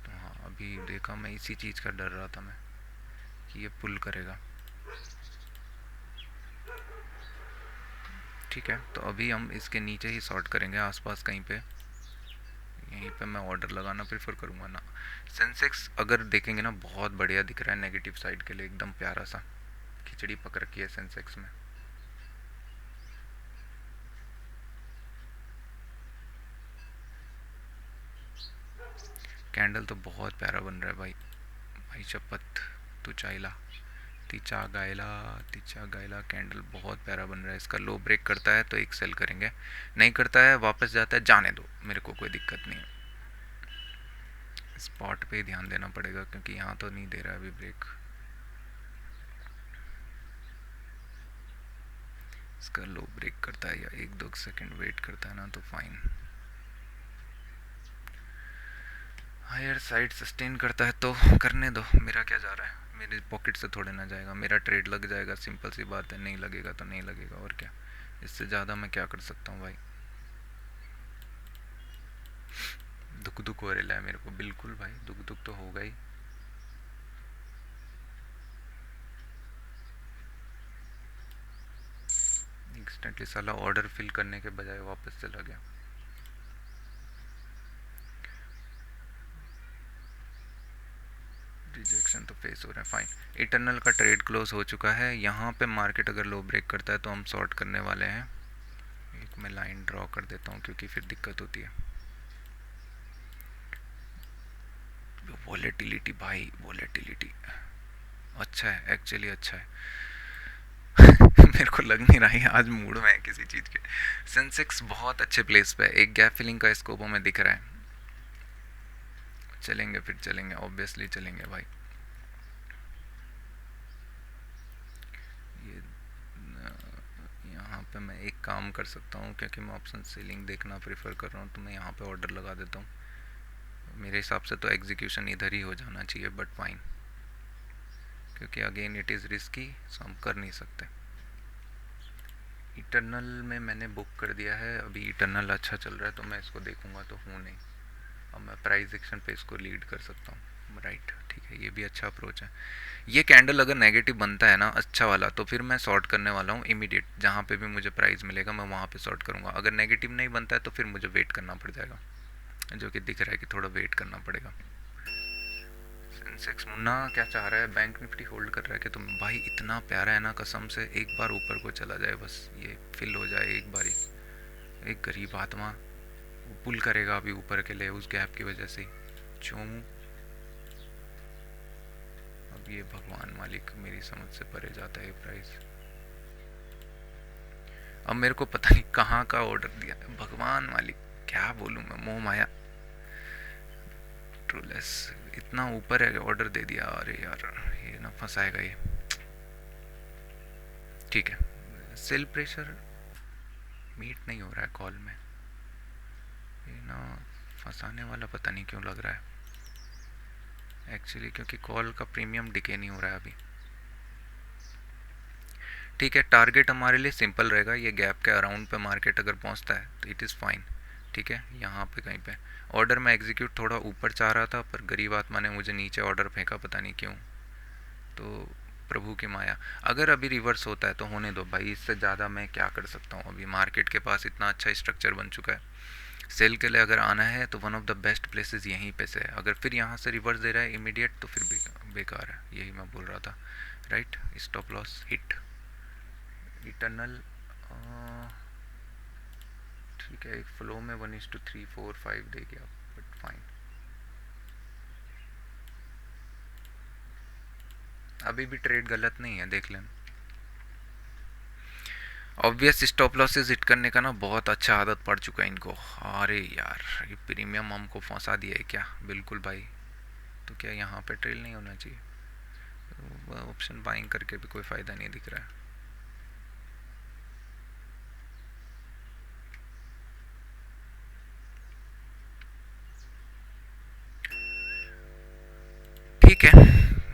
तो हाँ, अभी देखा, मैं इसी चीज़ का डर रहा था मैं कि ये पुल करेगा। ठीक है, तो अभी हम इसके नीचे ही शॉर्ट करेंगे आसपास कहीं पे, यहीं पे मैं ऑर्डर लगाना प्रेफर करूँगा ना। सेंसेक्स अगर देखेंगे ना बहुत बढ़िया दिख रहा है नेगेटिव साइड के लिए, एकदम प्यारा सा खिचड़ी पक रखी है सेंसेक्स में। कैंडल तो बहुत प्यारा बन रहा है भाई, भाई शपथ, तू चाइला, तिचा गायला, तिचा गायला, कैंडल बहुत प्यारा बन रहा है। इसका लो ब्रेक करता है तो एक सेल करेंगे, नहीं करता है वापस जाता है, जाने दो, मेरे को कोई दिक्कत नहीं है। स्पॉट पे ही ध्यान देना पड़ेगा क्योंकि यहाँ तो नहीं दे रहा है अभी ब्रेक। इसका लो ब्रेक करता है या एक दो सेकंड वेट करता है ना तो फाइन। हायर साइड सस्टेन करता है तो करने दो, मेरा क्या जा रहा है, मेरी पॉकेट से थोड़े ना जाएगा, मेरा ट्रेड लग जाएगा, सिंपल सी बात है, नहीं लगेगा तो नहीं लगेगा, और क्या, इससे ज़्यादा मैं क्या कर सकता हूँ भाई। दुख दुख हो रहा है मेरे को, बिल्कुल भाई, दुख दुख तो होगा ही। इंस्टेंटली साला ऑर्डर फिल करने के बजाय वापस चला गया। रिजेक्शन तो फेस हो रहा है, फाइन। इटर्नल का ट्रेड क्लोज हो चुका है, यहाँ पे मार्केट अगर लो ब्रेक करता है तो हम शॉर्ट करने वाले हैं। एक मैं लाइन ड्रॉ कर देता हूँ क्योंकि फिर दिक्कत होती है। वॉलेटिलिटी भाई, वॉलेटिलिटी अच्छा है, एक्चुअली अच्छा है। मेरे को लग नहीं रहा है आज मूड में है किसी चीज़ के। सेंसेक्स बहुत अच्छे प्लेस पे है, एक गैप फिलिंग का स्कोप हमें दिख रहा है, चलेंगे फिर चलेंगे, ऑब्वियसली चलेंगे भाई। ये यहाँ पे मैं एक काम कर सकता हूँ, क्योंकि मैं ऑप्शन सीलिंग देखना प्रेफर कर रहा हूँ, तो मैं यहाँ पे ऑर्डर लगा देता हूँ। मेरे हिसाब से तो एग्जीक्यूशन इधर ही हो जाना चाहिए, बट फाइन, क्योंकि अगेन इट इज़ रिस्की, सो हम कर नहीं सकते। इटर्नल में मैंने बुक कर दिया है, अभी इटर्नल अच्छा चल रहा है तो मैं इसको देखूंगा तो हूँ नहीं, अब मैं प्राइस एक्शन पे इसको लीड कर सकता हूँ, राइट, ठीक है, ये भी अच्छा अप्रोच है। ये कैंडल अगर नेगेटिव बनता है ना अच्छा वाला, तो फिर मैं सॉर्ट करने वाला हूँ इमीडिएट, जहाँ पे भी मुझे प्राइस मिलेगा मैं वहाँ पे सॉर्ट करूँगा। अगर नेगेटिव नहीं बनता है तो फिर मुझे वेट करना पड़ जाएगा, जो कि दिख रहा है कि थोड़ा वेट करना पड़ेगा। सेंसेक्स मुन्ना क्या चाह रहा है, बैंक निफ्टी होल्ड कर रहा है कि तुम, भाई इतना प्यारा है ना, कसम से एक बार ऊपर को चला जाए बस, ये फिल हो जाए एक बारी। एक गरीब आत्मा वो पुल करेगा अभी ऊपर के लिए उस गैप की वजह से, चोमू। अब ये भगवान मालिक मेरी समझ से परे जाता है प्राइस। अब मेरे को पता नहीं कहाँ का ऑर्डर दिया है, भगवान मालिक, क्या बोलूँ मैं, मोह माया, ट्रूलेस, इतना ऊपर है ऑर्डर दे दिया, अरे यार ये ना फंसाएगा ये। ठीक है, सेल प्रेशर मीट नहीं हो रहा है कॉल में, ये ना फंसाने वाला पता नहीं क्यों लग रहा है एक्चुअली, क्योंकि कॉल का प्रीमियम डिके नहीं हो रहा है अभी। ठीक है, टारगेट हमारे लिए सिंपल रहेगा, ये गैप के अराउंड पे मार्केट अगर पहुंचता है तो इट इज़ फाइन। ठीक है, यहाँ पे कहीं पे ऑर्डर मैं एग्जीक्यूट थोड़ा ऊपर चाह रहा था, पर गरीब आत्मा ने मुझे नीचे ऑर्डर फेंका, पता नहीं क्यों, तो प्रभु की माया। अगर अभी रिवर्स होता है तो होने दो भाई, इससे ज़्यादा मैं क्या कर सकता हूँ, अभी मार्केट के पास इतना अच्छा स्ट्रक्चर बन चुका है। सेल के लिए अगर आना है तो one of the best places यहीं पे से है, अगर फिर यहाँ से रिवर्स दे रहा है इमीडिएट तो फिर बेकार है, यही मैं बोल रहा था, right. Stop loss hit, eternal, ठीक है, एक फ्लो में 1:3 4 5 दे गया, बट फाइन। अभी भी ट्रेड गलत नहीं है, देख लें। ऑब्वियस स्टॉप लॉसेस हिट करने का ना बहुत अच्छा आदत पड़ चुका है इनको। अरे यार, ये प्रीमियम हमको फंसा दिया है क्या? बिल्कुल भाई। तो क्या यहाँ पे ट्रेल नहीं होना चाहिए? ऑप्शन बाइंग करके भी कोई फ़ायदा नहीं दिख रहा है। ठीक है,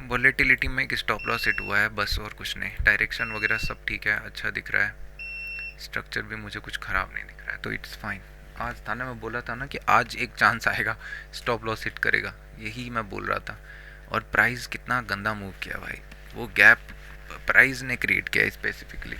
वोलेटिलिटी में एक स्टॉप लॉस हिट हुआ है बस, और कुछ नहीं। डायरेक्शन वगैरह सब ठीक है, अच्छा दिख रहा है। स्ट्रक्चर भी मुझे कुछ ख़राब नहीं दिख रहा है, तो इट्स फाइन। आज था ना, मैं बोला था ना कि आज एक चांस आएगा स्टॉप लॉस हिट करेगा, यही मैं बोल रहा था। और प्राइस कितना गंदा मूव किया भाई, वो गैप प्राइस ने क्रिएट किया स्पेसिफिकली।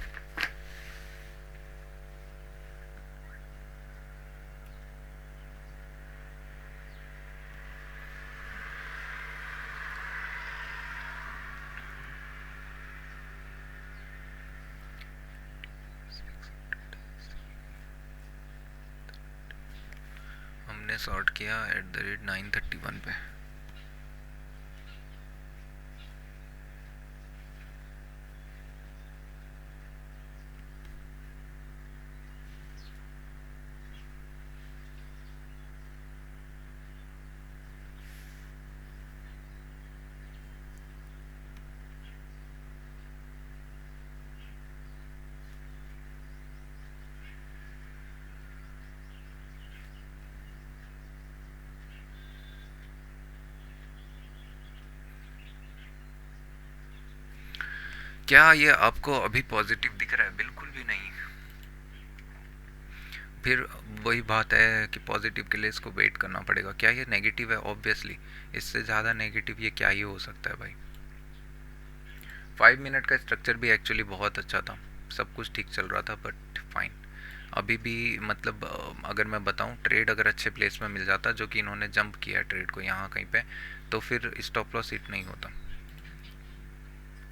हमने शॉर्ट किया @931 पे। क्या ये आपको अभी पॉजिटिव दिख रहा है? बिल्कुल भी नहीं। फिर वही बात है कि पॉजिटिव के लिए इसको वेट करना पड़ेगा। क्या ये नेगेटिव है? ऑब्वियसली इससे ज़्यादा नेगेटिव ये क्या ही हो सकता है भाई। 5 मिनट का स्ट्रक्चर भी एक्चुअली बहुत अच्छा था, सब कुछ ठीक चल रहा था, बट फाइन। अभी भी मतलब अगर मैं बताऊं, ट्रेड अगर अच्छे प्लेस में मिल जाता, जो कि इन्होंने जंप किया ट्रेड को यहाँ कहीं पे, तो फिर स्टॉप लॉस हिट नहीं होता।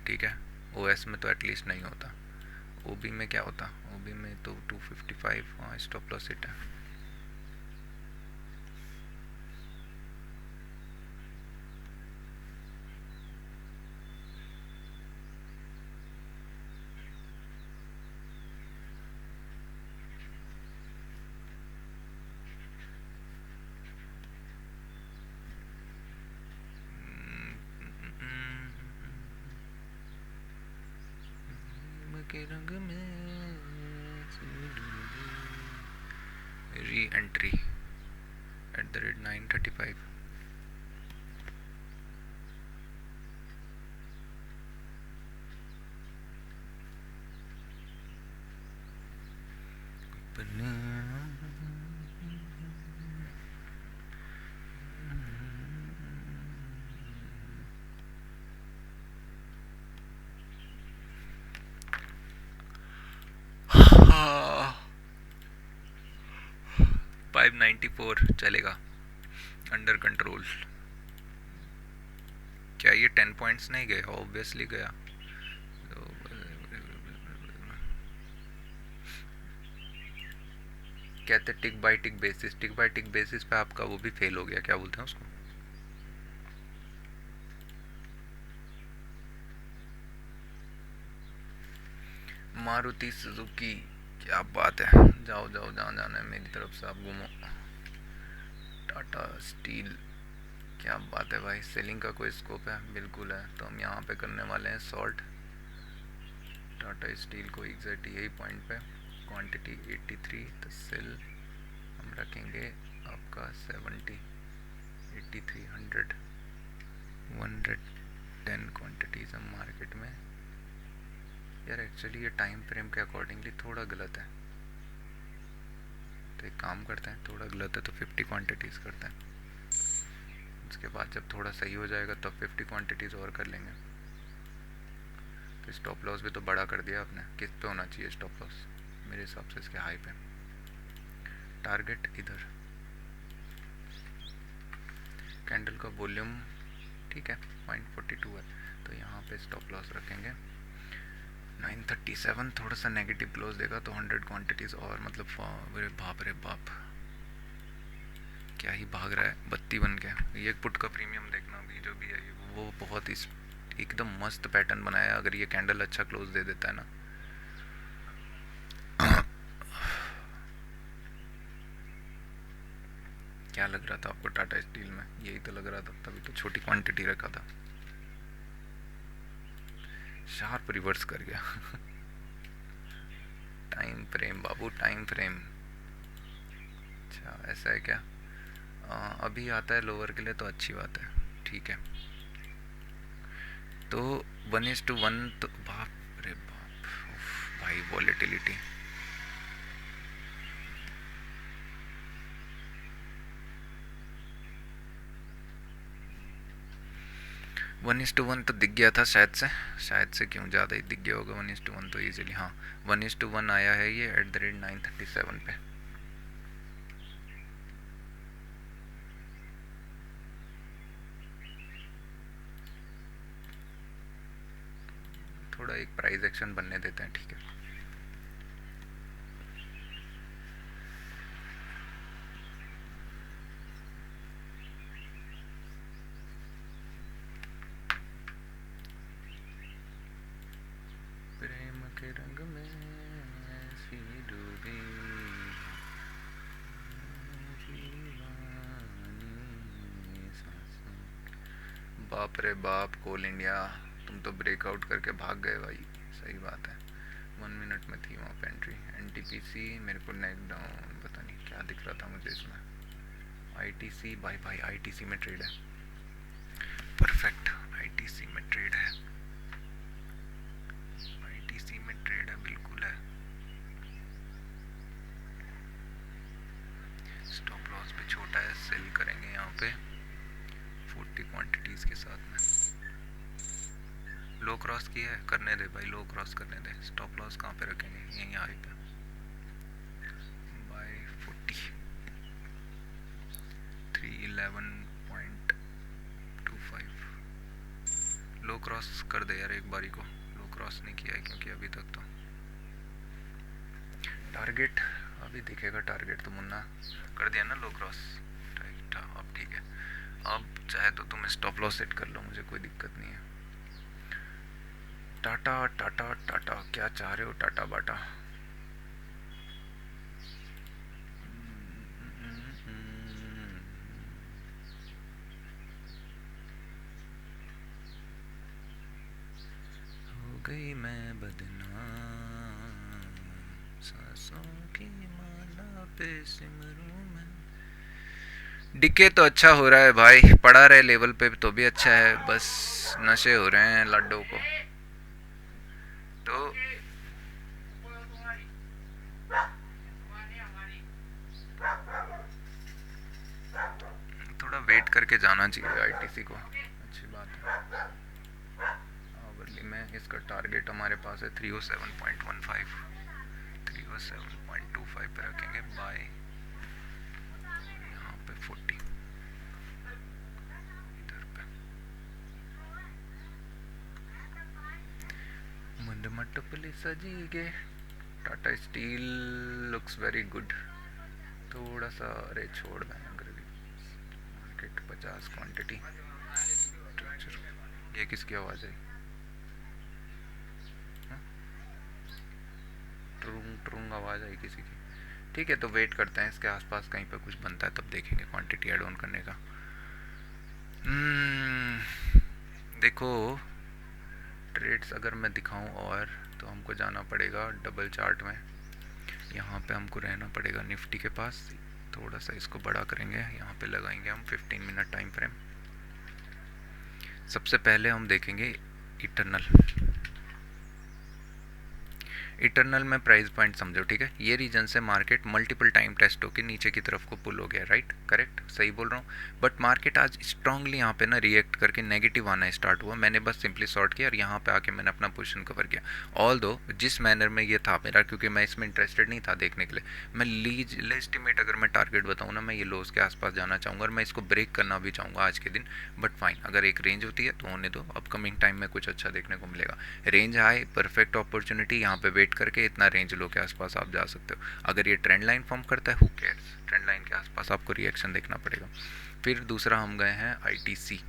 ठीक है, ओएस में तो एटलीस्ट नहीं होता। ओबी में क्या होता? ओबी में तो 255, हाँ स्टॉप लॉस हिट है। के रंग में री एंट्री @935। हाँ, 594 चलेगा, अंडर कंट्रोल। क्या ये 10 पॉइंट्स नहीं गए? ऑब्वियसली गया। तो कहते टिक बाय टिक बेसिस, टिक बाय टिक बेसिस पे आपका वो भी फेल हो गया, क्या बोलते हैं उसको? मारुति सुजुकी। क्या बात है, जाओ जाओ, जहाँ जाना है मेरी तरफ से आप घूमो। टाटा स्टील, क्या बात है भाई, सेलिंग का कोई स्कोप है? बिल्कुल है। तो हम यहाँ पे करने वाले हैं शॉर्ट टाटा स्टील को एग्जैक्ट यही पॉइंट पे, क्वांटिटी 83, तो सेल हम रखेंगे आपका 70, 83, 100, 110 क्वांटिटीज़ हम मार्केट में। यार एक्चुअली ये टाइम फ्रेम के अकॉर्डिंगली थोड़ा गलत है, तो एक काम करते हैं, थोड़ा गलत है तो 50 क्वांटिटीज़ करते हैं। उसके बाद जब थोड़ा सही हो जाएगा तब 50 क्वांटिटीज़ और कर लेंगे। तो स्टॉप लॉस भी तो बड़ा कर दिया आपने। किस पे होना चाहिए स्टॉप लॉस? मेरे हिसाब से इसके हाई पे। टारगेट इधर। कैंडल का वॉल्यूम ठीक है, 0.42 है, तो यहाँ पे स्टॉप लॉस रखेंगे 937। थोड़ा सा नेगेटिव क्लोज देगा तो 100 क्वांटिटीज़ और, मतलब अरे बाप रे बाप, क्या ही भाग रहा है बत्ती बन के। ये पुट का प्रीमियम देखना भी, जो भी है वो बहुत ही एकदम मस्त पैटर्न बनाया है, अगर ये कैंडल अच्छा क्लोज दे देता है ना। क्या लग रहा था आपको टाटा स्टील में? यही तो लग रहा था, तभी तो छोटी क्वांटिटी रखा था। शार्प रिवर्स कर गया। टाइम फ्रेम बाबू, टाइम फ्रेम। अच्छा ऐसा है क्या? अभी आता है लोअर के लिए तो अच्छी बात है, ठीक है। तो 1:1 तो बाप रे बाप, उफ, भाई वॉलेटिलिटी। 1:1 तो दिख गया था शायद से क्यों ज़्यादा ही दिख गया होगा 1:1 तो इजीली। हाँ 1:1 आया है ये @937 पे। थोड़ा एक प्राइस एक्शन बनने देते हैं, ठीक है। प्रेम के रंग में ऐसी डूबी दीवानी सांसों। बाप रे बाप, कोल इंडिया तुम तो ब्रेकआउट करके भाग गए भाई। सही बात है, 1 मिनट में थी वहाँ पे एंट्री। एनटीपीसी मेरे को नेक डाउन, पता नहीं क्या दिख रहा था मुझे इसमें। आईटीसी बाय बाय, आईटीसी में ट्रेड है, परफेक्ट। आईटीसी में ट्रेड है, आईटीसी में ट्रेड है, बिल्कुल है। स्टॉप लॉस भी छोटा है, सेल करेंगे यहाँ पे 40 क्वांटिटीज के साथ में। लो क्रॉस किया है, करने दे भाई, लो क्रॉस करने दे। स्टॉप लॉस कहाँ पे रखेंगे? यहीं हाई पे बाय 40, 311.25। लो क्रॉस कर दे यार एक बारी को। लो क्रॉस नहीं किया है क्योंकि अभी तक तो। टारगेट अभी दिखेगा, टारगेट तो मुन्ना कर दिया ना लो क्रॉस, राइट। अब ठीक है, अब चाहे तो तुम स्टॉप लॉस सेट कर लो, मुझे कोई दिक्कत नहीं है। टाटा टाटा टाटा क्या चाह रहे हो टाटा बाटा? हो गई मैं बदनाम, सांसों की माला पे सिमरूं मैं। डिके तो अच्छा हो रहा है भाई, पड़ा रहे लेवल पे तो भी अच्छा है, बस नशे हो रहे हैं लड्डू को। तो थोड़ा वेट करके जाना चाहिए आईटीसी को, अच्छी बात है। आवरली में इसका टारगेट हमारे पास है 307.15, 307.25 पे रखेंगे बाय। यहाँ पे 40 इधर पे। मुंड मटपली सजी गे। Tata steel looks very good. थोड़ा सा, अरे छोड़ दें अंग्रेजी मार्केट 50 क्वांटिटी। ये किसकी आवाज़ है? ट्रुंग ट्रुंग आवाज़ आई किसी की। ठीक है तो वेट करते हैं, इसके आसपास कहीं पे कुछ बनता है तब देखेंगे क्वांटिटी ऐड ऑन करने का। देखो ट्रेड्स अगर मैं दिखाऊं और, तो हमको जाना पड़ेगा डबल चार्ट में। यहाँ पे हमको रहना पड़ेगा निफ्टी के पास। थोड़ा सा इसको बड़ा करेंगे, यहाँ पे लगाएंगे हम 15 मिनट टाइम फ्रेम। सबसे पहले हम देखेंगे इटरनल। इटरनल में प्राइस पॉइंट समझो, ठीक है। ये रीजन से मार्केट मल्टीपल टाइम टेस्ट होकर नीचे की तरफ को पुल हो गया, राइट, करेक्ट, सही बोल रहा हूँ। बट मार्केट आज स्ट्रांगली यहाँ पे ना रिएक्ट करके नेगेटिव आना स्टार्ट हुआ। मैंने बस सिंपली शॉर्ट किया और यहाँ पे आके मैंने अपना पोजीशन कवर किया। ऑल दो जिस मैनर में ये था मेरा, क्योंकि मैं इसमें इंटरेस्टेड नहीं था देखने के लिए, मैं लीज एस्टिमेट अगर मैं टारगेट बताऊँ ना, मैं ये लोज के आसपास जाना चाहूँगा और मैं इसको ब्रेक करना भी चाहूँगा आज के दिन। बट फाइन, अगर एक रेंज होती है तो होने दो, अपकमिंग टाइम में कुछ अच्छा देखने को मिलेगा। रेंज हाई, परफेक्ट अपॉर्चुनिटी, यहाँ पे वेट करके इतना रेंज लो के आसपास आप जा सकते हो। अगर ये ट्रेंड लाइन फॉर्म करता है, हु केयर्स, ट्रेंड लाइन के आसपास आपको रिएक्शन देखना पड़ेगा। फिर दूसरा हम गए हैं आईटीसी।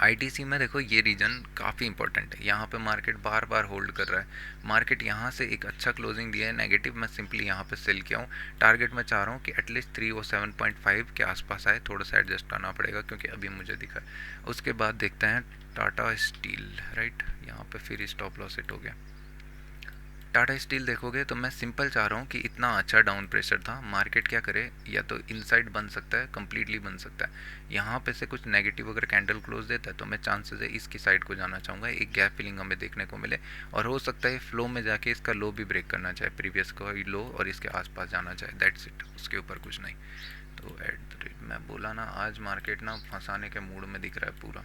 आईटीसी में देखो ये रीजन काफ़ी इंपॉर्टेंट है, यहाँ पे मार्केट बार बार होल्ड कर रहा है। मार्केट यहाँ से एक अच्छा क्लोजिंग दिया है नेगेटिव, मैं सिंपली यहाँ पे सेल किया हूँ। टारगेट मैं चाह रहा हूँ कि एटलीस्ट 307.5 के आसपास आए, थोड़ा सा एडजस्ट करना पड़ेगा क्योंकि अभी मुझे दिखा है। उसके बाद देखते हैं टाटा स्टील, राइट, यहाँ पे फिर स्टॉप लॉस हिट हो गया। टाटा स्टील देखोगे तो मैं सिंपल चाह रहा हूँ कि इतना अच्छा डाउन प्रेशर था, मार्केट क्या करे, या तो इनसाइड बन सकता है, कम्प्लीटली बन सकता है। यहाँ पे से कुछ नेगेटिव अगर कैंडल क्लोज देता है तो मैं चांसेस है इसकी साइड को जाना चाहूँगा, एक गैप फिलिंग हमें देखने को मिले, और हो सकता है फ्लो में जाके इसका लो भी ब्रेक करना चाहे, प्रीवियस का लो, और इसके आसपास जाना चाहे, दैट्स इट, उसके ऊपर कुछ नहीं। तो एट द रेट मैं बोला ना, आज मार्केट ना फंसाने के मूड में दिख रहा है पूरा।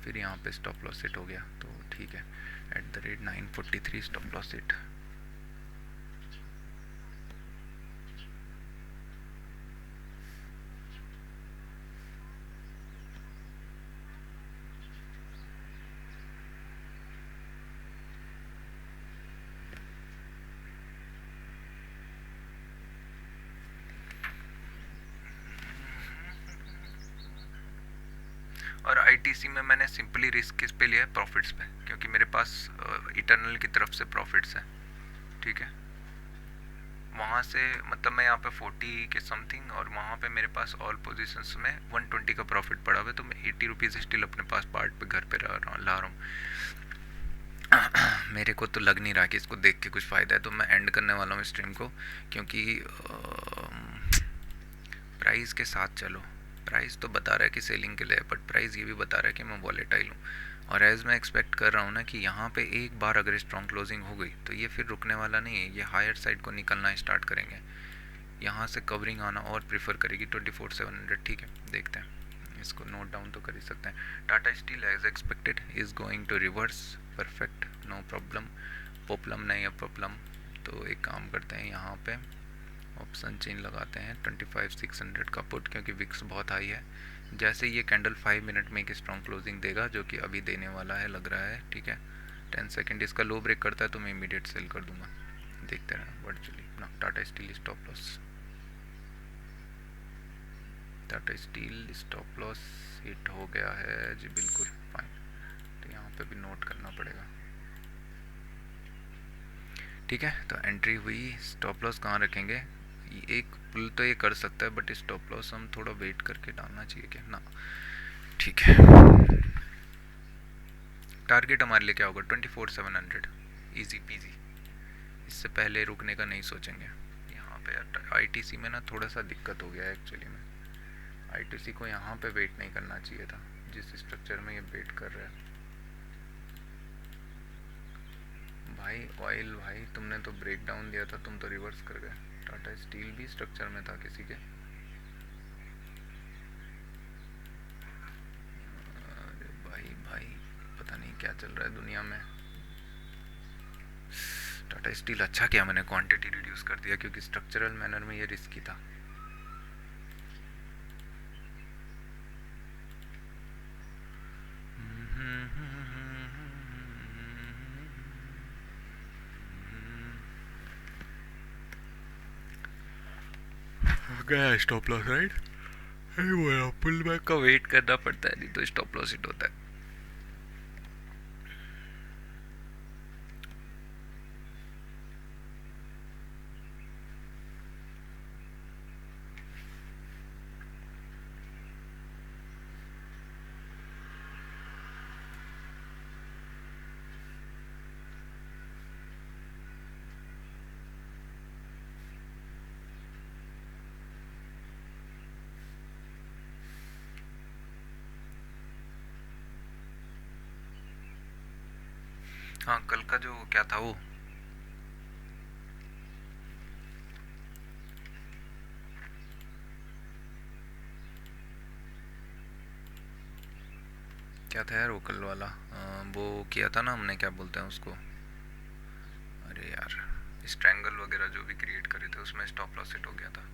फिर यहाँ पे स्टॉप लॉस सेट हो गया तो ठीक है, at the rate 943 stop loss set. और आईटीसी में मैंने सिंपली रिस्क किस पे लिया है, प्रॉफिट्स पे, क्योंकि मेरे पास इटर्नल की तरफ से प्रॉफिट्स है, ठीक है। वहाँ से मतलब मैं यहाँ पे 40 के समथिंग, और वहाँ पे मेरे पास ऑल पोजीशंस में 120 का प्रॉफिट पड़ा हुआ है, तो मैं 80 रुपीज़ स्टिल अपने पास पार्ट पे घर पे ला रहा हूँ। मेरे को तो लग नहीं रहा कि इसको देख के कुछ फ़ायदा है, तो मैं एंड करने वाला हूँ स्ट्रीम को, क्योंकि प्राइस के साथ चलो। प्राइस तो बता रहा है कि सेलिंग के लिए, बट प्राइस ये भी बता रहा है कि मैं वॉलेटाइल हूँ, और एज मैं एक्सपेक्ट कर रहा हूँ ना कि यहाँ पे एक बार अगर स्ट्रॉन्ग क्लोजिंग हो गई तो ये फिर रुकने वाला नहीं है, ये हायर साइड को निकलना स्टार्ट करेंगे, यहाँ से कवरिंग आना और प्रीफर करेगी 24,700, ठीक है, देखते हैं, इसको नोट डाउन तो कर ही सकते हैं। Tata steel as expected is going to reverse, perfect, no problem, problem नहीं है प्रॉब्लम। तो एक काम करते हैं, यहाँ पे ऑप्शन चेन लगाते हैं 25,600 का पुट, क्योंकि विक्स बहुत हाई है। जैसे ये कैंडल 5 मिनट में एक स्ट्रॉन्ग क्लोजिंग देगा, जो कि अभी देने वाला है लग रहा है, ठीक है, 10 सेकेंड इसका लो ब्रेक करता है तो मैं इमीडिएट सेल कर दूंगा, देखते हैं वर्चुअली ना। Tata steel stop loss, Tata steel stop loss hit हो गया है जी, बिल्कुल फाइन, तो यहाँ पे भी नोट करना पड़ेगा, ठीक है। तो एंट्री हुई, स्टॉप लॉस कहाँ रखेंगे, एक पुल तो ये कर सकता है, बट स्टॉप लॉस हम थोड़ा वेट करके डालना चाहिए क्या ना, ठीक है। टारगेट हमारे लिए क्या होगा, 24,700, ईजी पीजी, इससे पहले रुकने का नहीं सोचेंगे। यहाँ पे आईटीसी में ना थोड़ा सा दिक्कत हो गया है एक्चुअली में, आईटीसी को यहाँ पे वेट नहीं करना चाहिए था, जिस स्ट्रक्चर में ये वेट कर रहा है। भाई ऑयल, भाई तुमने तो ब्रेक डाउन दिया था, तुम तो रिवर्स कर गए। टाटा स्टील भी स्ट्रक्चर में था किसी के, अरे भाई भाई, पता नहीं क्या चल रहा है दुनिया में। टाटा स्टील अच्छा किया मैंने क्वांटिटी रिड्यूस कर दिया, क्योंकि स्ट्रक्चरल मैनर में ये रिस्की था। गया स्टॉप लॉस, राइट, वो पुल बैक का वेट करना पड़ता है, नहीं तो स्टॉप लॉस हिट होता है। हाँ, कल का जो क्या था वो, क्या था यार वो कल वाला, वो किया था ना हमने, क्या बोलते हैं उसको, अरे यार, स्ट्रैंगल वगैरह जो भी क्रिएट करे थे, उसमें स्टॉप लॉस हिट हो गया था।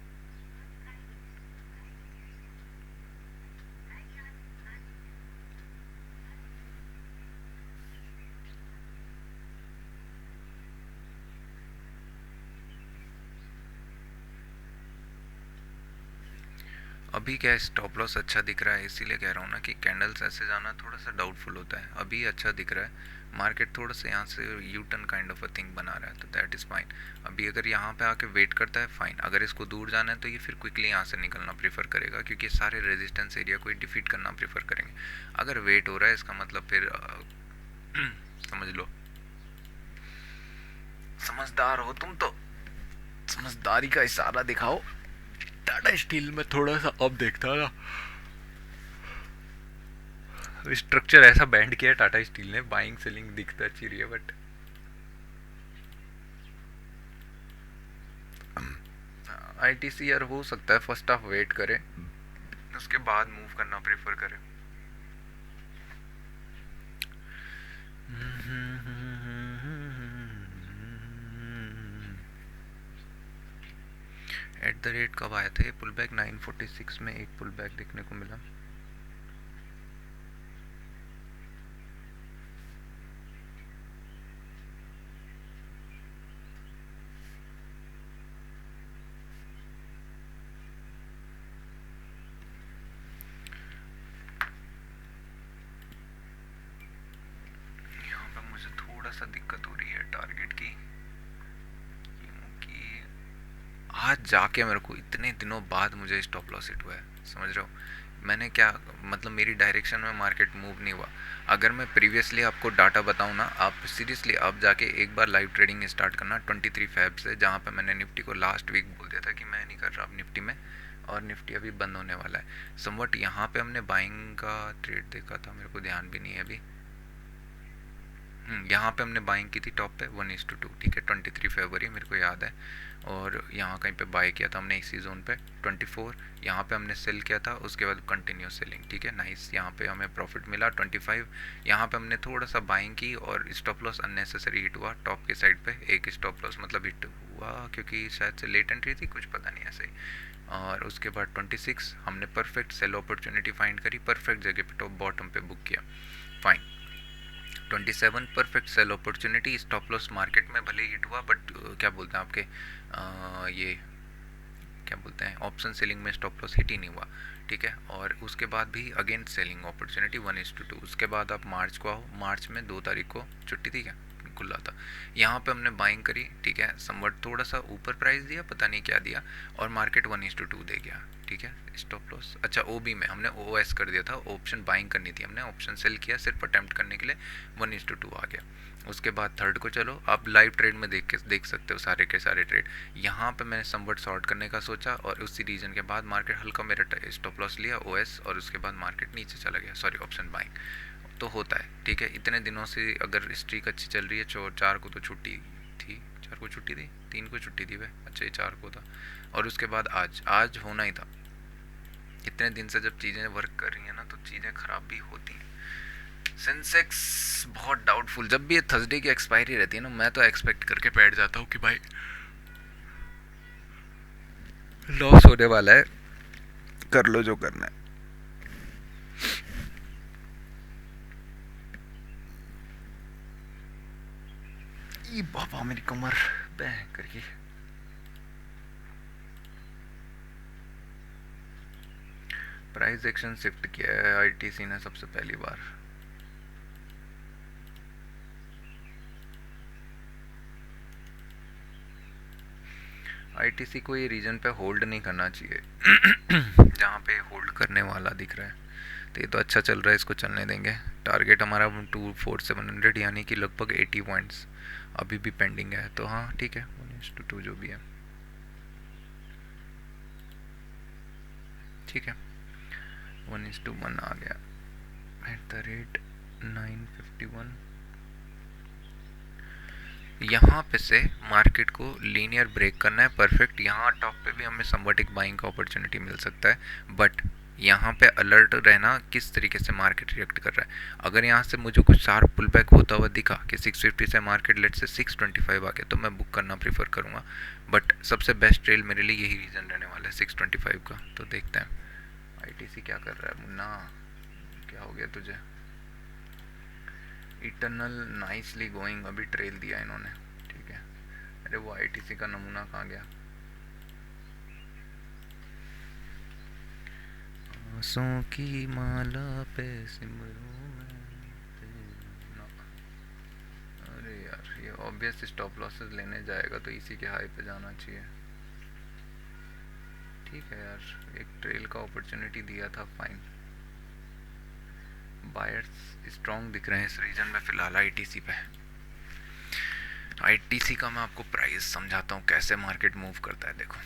अभी क्या है, स्टॉप लॉस अच्छा दिख रहा है, इसीलिए कह रहा हूँ ना कि कैंडल्स ऐसे जाना थोड़ा सा डाउटफुल होता है। अभी अच्छा दिख रहा है, मार्केट थोड़ा सा यहाँ से U turn kind of a thing बना रहा है, तो दैट इज़ फाइन। अभी अगर यहाँ पे आके वेट करता है, फाइन। अगर इसको दूर जाना है तो ये फिर क्विकली यहाँ से निकलना प्रीफर करेगा, क्योंकि सारे रेजिस्टेंस एरिया को डिफीट करना प्रीफर करेंगे। अगर वेट हो रहा है इसका मतलब फिर समझ लो, समझदार हो तुम तो, समझदारी का इशारा दिखाओ। टाटा स्टील में थोड़ा सा अब देखता ना, स्ट्रक्चर ऐसा बैंड किया टाटा स्टील ने, बाइंग सेलिंग दिखता अच्छी रही है, बट आईटीसी यार हो सकता है फर्स्ट हाफ वेट करे, उसके बाद मूव करना प्रेफर करे। एट द रेट कब आया था ये पुल बैक? 946 में एक पुल बैक देखने को मिला। यहाँ पे मुझे थोड़ा सा दिक्कत हो रही है टारगेट की, क्योंकि आज जाके मेरे को इतने दिनों बाद मुझे स्टॉप लॉस हिट हुआ है, समझ रहे हो? मैंने क्या मतलब, मेरी डायरेक्शन में मार्केट मूव नहीं हुआ। अगर मैं प्रीवियसली आपको डाटा बताऊं ना, आप सीरियसली आप जाके एक बार लाइव ट्रेडिंग स्टार्ट करना 23 फेब से, जहाँ पे मैंने निफ्टी को लास्ट वीक बोल दिया था कि मैं नहीं कर रहा अब निफ्टी में, और निफ्टी अभी बंद होने वाला है समवट। यहाँ पे हमने बाइंग का ट्रेड देखा था, मेरे को ध्यान भी नहीं है अभी। यहाँ पे हमने बाइंग की थी टॉप पे 1:2, ठीक है, 23 फरवरी मेरे को याद है। और यहाँ कहीं पे बाई किया था हमने इसी जोन पे 24, यहाँ पे हमने सेल किया था, उसके बाद कंटिन्यूस सेलिंग, ठीक है, नाइस। यहाँ पे हमें प्रॉफिट मिला 25। यहाँ पे हमने थोड़ा सा बाइंग की और स्टॉप लॉस अननेसेसरी हिट हुआ टॉप के साइड पे, एक स्टॉप लॉस मतलब हिट हुआ क्योंकि शायद से लेट एंट्री थी, कुछ पता नहीं ऐसे ही। और उसके बाद 26 हमने परफेक्ट सेल अपॉर्चुनिटी फाइंड करी, परफेक्ट जगह पे टॉप बॉटम पे बुक किया, fine. 27 perfect sell opportunity, stop loss market में भले हिट हुआ, बट क्या बोलते हैं आपके ये क्या बोलते हैं, ऑप्शन सेलिंग में स्टॉप लॉस हिट ही नहीं हुआ, ठीक है। और उसके बाद भी अगेन सेलिंग अपॉर्चुनिटी 1:2। उसके बाद आप मार्च को आओ, मार्च में 2 तारीख को छुट्टी थी क्या, खुला था। यहाँ पे हमने बाइंग करी, ठीक है, समवट थोड़ा सा ऊपर प्राइस दिया, पता नहीं क्या दिया, और मार्केट 1:2 दे गया, ठीक है। स्टॉप लॉस अच्छा ओबी में हमने ओएस कर दिया था, ऑप्शन बाइंग करनी थी, हमने ऑप्शन सेल किया सिर्फ अटेम्प्ट करने के लिए, 1:2 आ गया। उसके बाद थर्ड को चलो, आप लाइव ट्रेड में देख सकते हो सारे के सारे ट्रेड। यहाँ पे मैंने समवट शॉर्ट करने का सोचा, और उसी रीजन के बाद मार्केट हल्का मेरा स्टॉप लॉस लिया ओएस, और उसके बाद मार्केट नीचे चला गया, सॉरी ऑप्शन बाइंग। तो होता है, ठीक है। इतने दिनों से अगर स्ट्रीक अच्छी चल रही है, 4 को तो छुट्टी थी, 4 को छुट्टी थी, 3 को छुट्टी थी वह, अच्छा ये 4 को था, और उसके बाद आज होना ही था। इतने दिन से जब चीज़ें वर्क कर रही हैं ना, तो चीज़ें ख़राब भी होती हैं। सेंसेक्स बहुत डाउटफुल, जब भी ये थर्सडे की एक्सपायरी रहती है ना, मैं तो एक्सपेक्ट करके बैठ जाता हूँ कि भाई लॉस होने वाला है, कर लो जो करना है। ये बाबा मेरी कमर बह करके। प्राइस एक्शन शिफ्ट किया है आईटीसी ने सबसे पहली बार। आईटीसी को ये रीजन पे होल्ड नहीं करना चाहिए जहाँ पे होल्ड करने वाला दिख रहा है, तो ये तो अच्छा चल रहा है, इसको चलने देंगे। टारगेट हमारा 24700 यानी कि लगभग 80 पॉइंट्स अभी भी पेंडिंग है, तो हाँ ठीक है, 1:2 जो भी है ठीक है। 1:1 आ गया @951। यहाँ पे से मार्केट को लीनियर ब्रेक करना है परफेक्ट। यहाँ टॉप पे भी हमें समवट एक बाइंग का अपॉर्चुनिटी मिल सकता है, बट यहाँ पे अलर्ट रहना किस तरीके से मार्केट रिएक्ट कर रहा है। अगर यहाँ से मुझे कुछ शार्प पुल बैक होता हुआ दिखा कि 650 से मार्केट लेट से 625 आ गया, तो मैं बुक करना प्रीफर करूँगा। बट सबसे बेस्ट ट्रेल मेरे लिए यही रीज़न रहने वाला है 625 का। तो देखते हैं आईटीसी क्या कर रहा है। मुन्ना क्या हो गया तुझे? इटर्नल नाइसली गोइंग, अभी ट्रेल दिया इन्होंने, ठीक है। अरे वो आईटीसी का नमूना कहाँ गया? आसों की माला पे सिमरूं मैं तेरा। अरे यार ये ऑब्वियस स्टॉप लॉसेस लेने जाएगा तो इसी के हाई पे जाना चाहिए। ठीक है यार, एक ट्रेल का अपॉर्चुनिटी दिया था, फाइन। बायर्स स्ट्रॉन्ग दिख रहे हैं इस रीजन में फिलहाल आईटीसी पे। आईटीसी का मैं आपको प्राइस समझाता हूँ कैसे मार्केट मूव करता है। देखो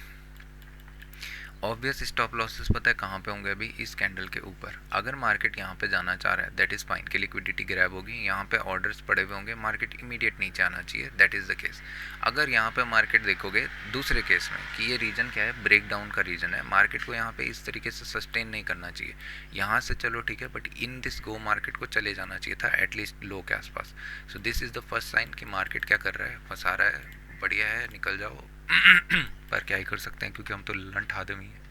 ऑब्वियस स्टॉप लॉसेस पता है कहाँ पे होंगे अभी, इस कैंडल के ऊपर। अगर मार्केट यहाँ पे जाना चाह रहा है दैट इज़ फाइन कि लिक्विडिटी ग्रैब होगी, यहाँ पे ऑर्डर्स पड़े हुए होंगे, मार्केट इमीडिएट नीचे आना चाहिए, दैट इज़ द केस। अगर यहाँ पे मार्केट देखोगे दूसरे केस में कि ये रीजन क्या है, ब्रेक डाउन का रीजन है, मार्केट को यहाँ पे इस तरीके से सस्टेन नहीं करना चाहिए। यहाँ से चलो ठीक है, but in this go market को चले जाना चाहिए था एटलीस्ट लो के आसपास। So this is the first sign कि मार्केट क्या कर रहा है, फंसा रहा है, बढ़िया है, निकल जाओ। पर क्या ही कर सकते हैं क्योंकि हम तो लंठ आदमी हैं।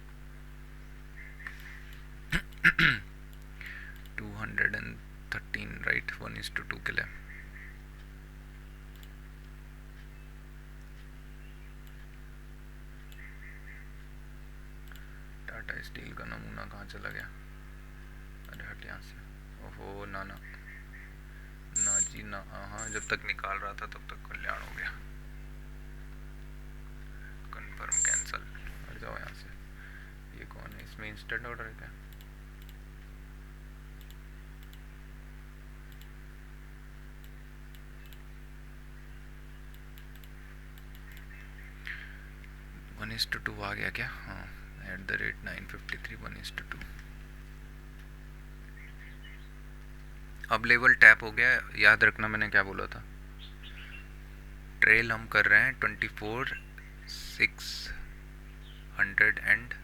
213 राइट, 1:2 के लिए। टाटा स्टील का नमूना कहाँ चला गया? अरे हट यहाँ से। ओहो ना ना ना जी ना, हाँ जब तक निकाल रहा था तब तक कल्याण हो गया। कंफर्म कैंसल, हट जाओ यहाँ से। ये कौन है, इसमें इंस्टेंट ऑर्डर है क्या? वन इज टू टू आ गया क्या? हाँ @953 1:2। अब लेवल टैप हो गया, याद रखना मैंने क्या बोला था। ट्रेल हम कर रहे हैं 24,600 एंड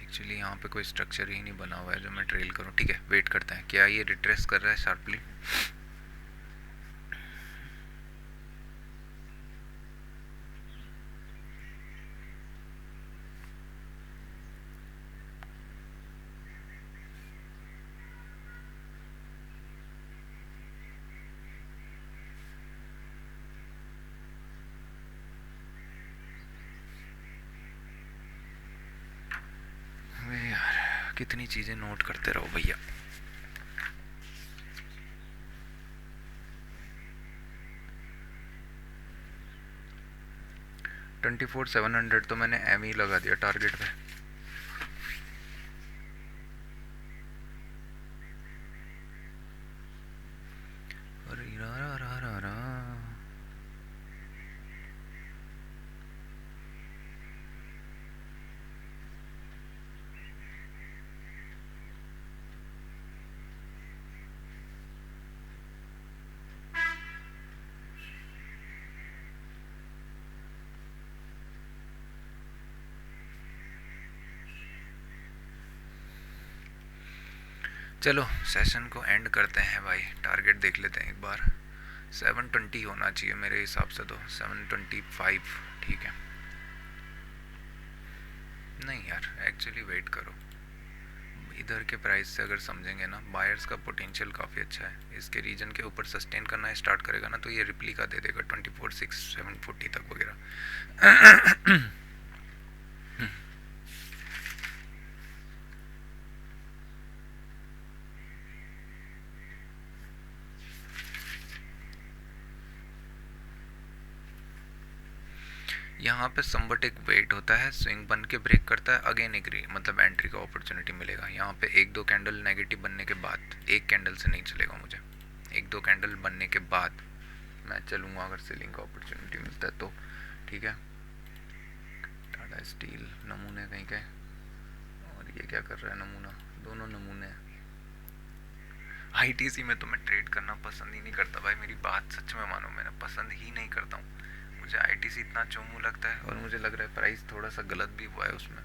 एक्चुअली यहाँ पे कोई स्ट्रक्चर ही नहीं बना हुआ है जो मैं ट्रेल करूँ। ठीक है वेट करते हैं, क्या ये रिट्रेस कर रहा है शार्पली? यार कितनी चीज़ें नोट करते रहो भैया। $24,700 तो मैंने एम ही लगा दिया टारगेट पे। अरे रा रा रा रा रा। चलो सेशन को एंड करते हैं भाई, टारगेट देख लेते हैं एक बार। 720 होना चाहिए मेरे हिसाब से, तो 725 ठीक है। नहीं यार एक्चुअली वेट करो, इधर के प्राइस से अगर समझेंगे ना, बायर्स का पोटेंशियल काफ़ी अच्छा है। इसके रीजन के ऊपर सस्टेन करना स्टार्ट करेगा ना तो ये रिप्लिका दे देगा 24,640 तक वगैरह। यहाँ पे समवट एक वेट होता है, स्विंग बन के ब्रेक करता है, अगेन एक मतलब एंट्री का अपॉर्चुनिटी मिलेगा। यहाँ पे एक दो कैंडल नेगेटिव बनने के बाद, एक कैंडल से नहीं चलेगा मुझे, एक दो कैंडल बनने के बाद मैं चलूँगा अगर सेलिंग का अपॉर्चुनिटी मिलता है तो। ठीक है टाटा स्टील नमूने कहीं के, और ये क्या कर रहा है नमूना, दोनों नमूने हैं। आईटीसी में तो मैं ट्रेड करना पसंद ही नहीं करता भाई, मेरी बात सच में मानो, मैंने पसंद ही नहीं करता हूँ। मुझे आईटीसी इतना चोमू लगता है, और मुझे लग रहा है प्राइस थोड़ा सा गलत भी हुआ है उसमें,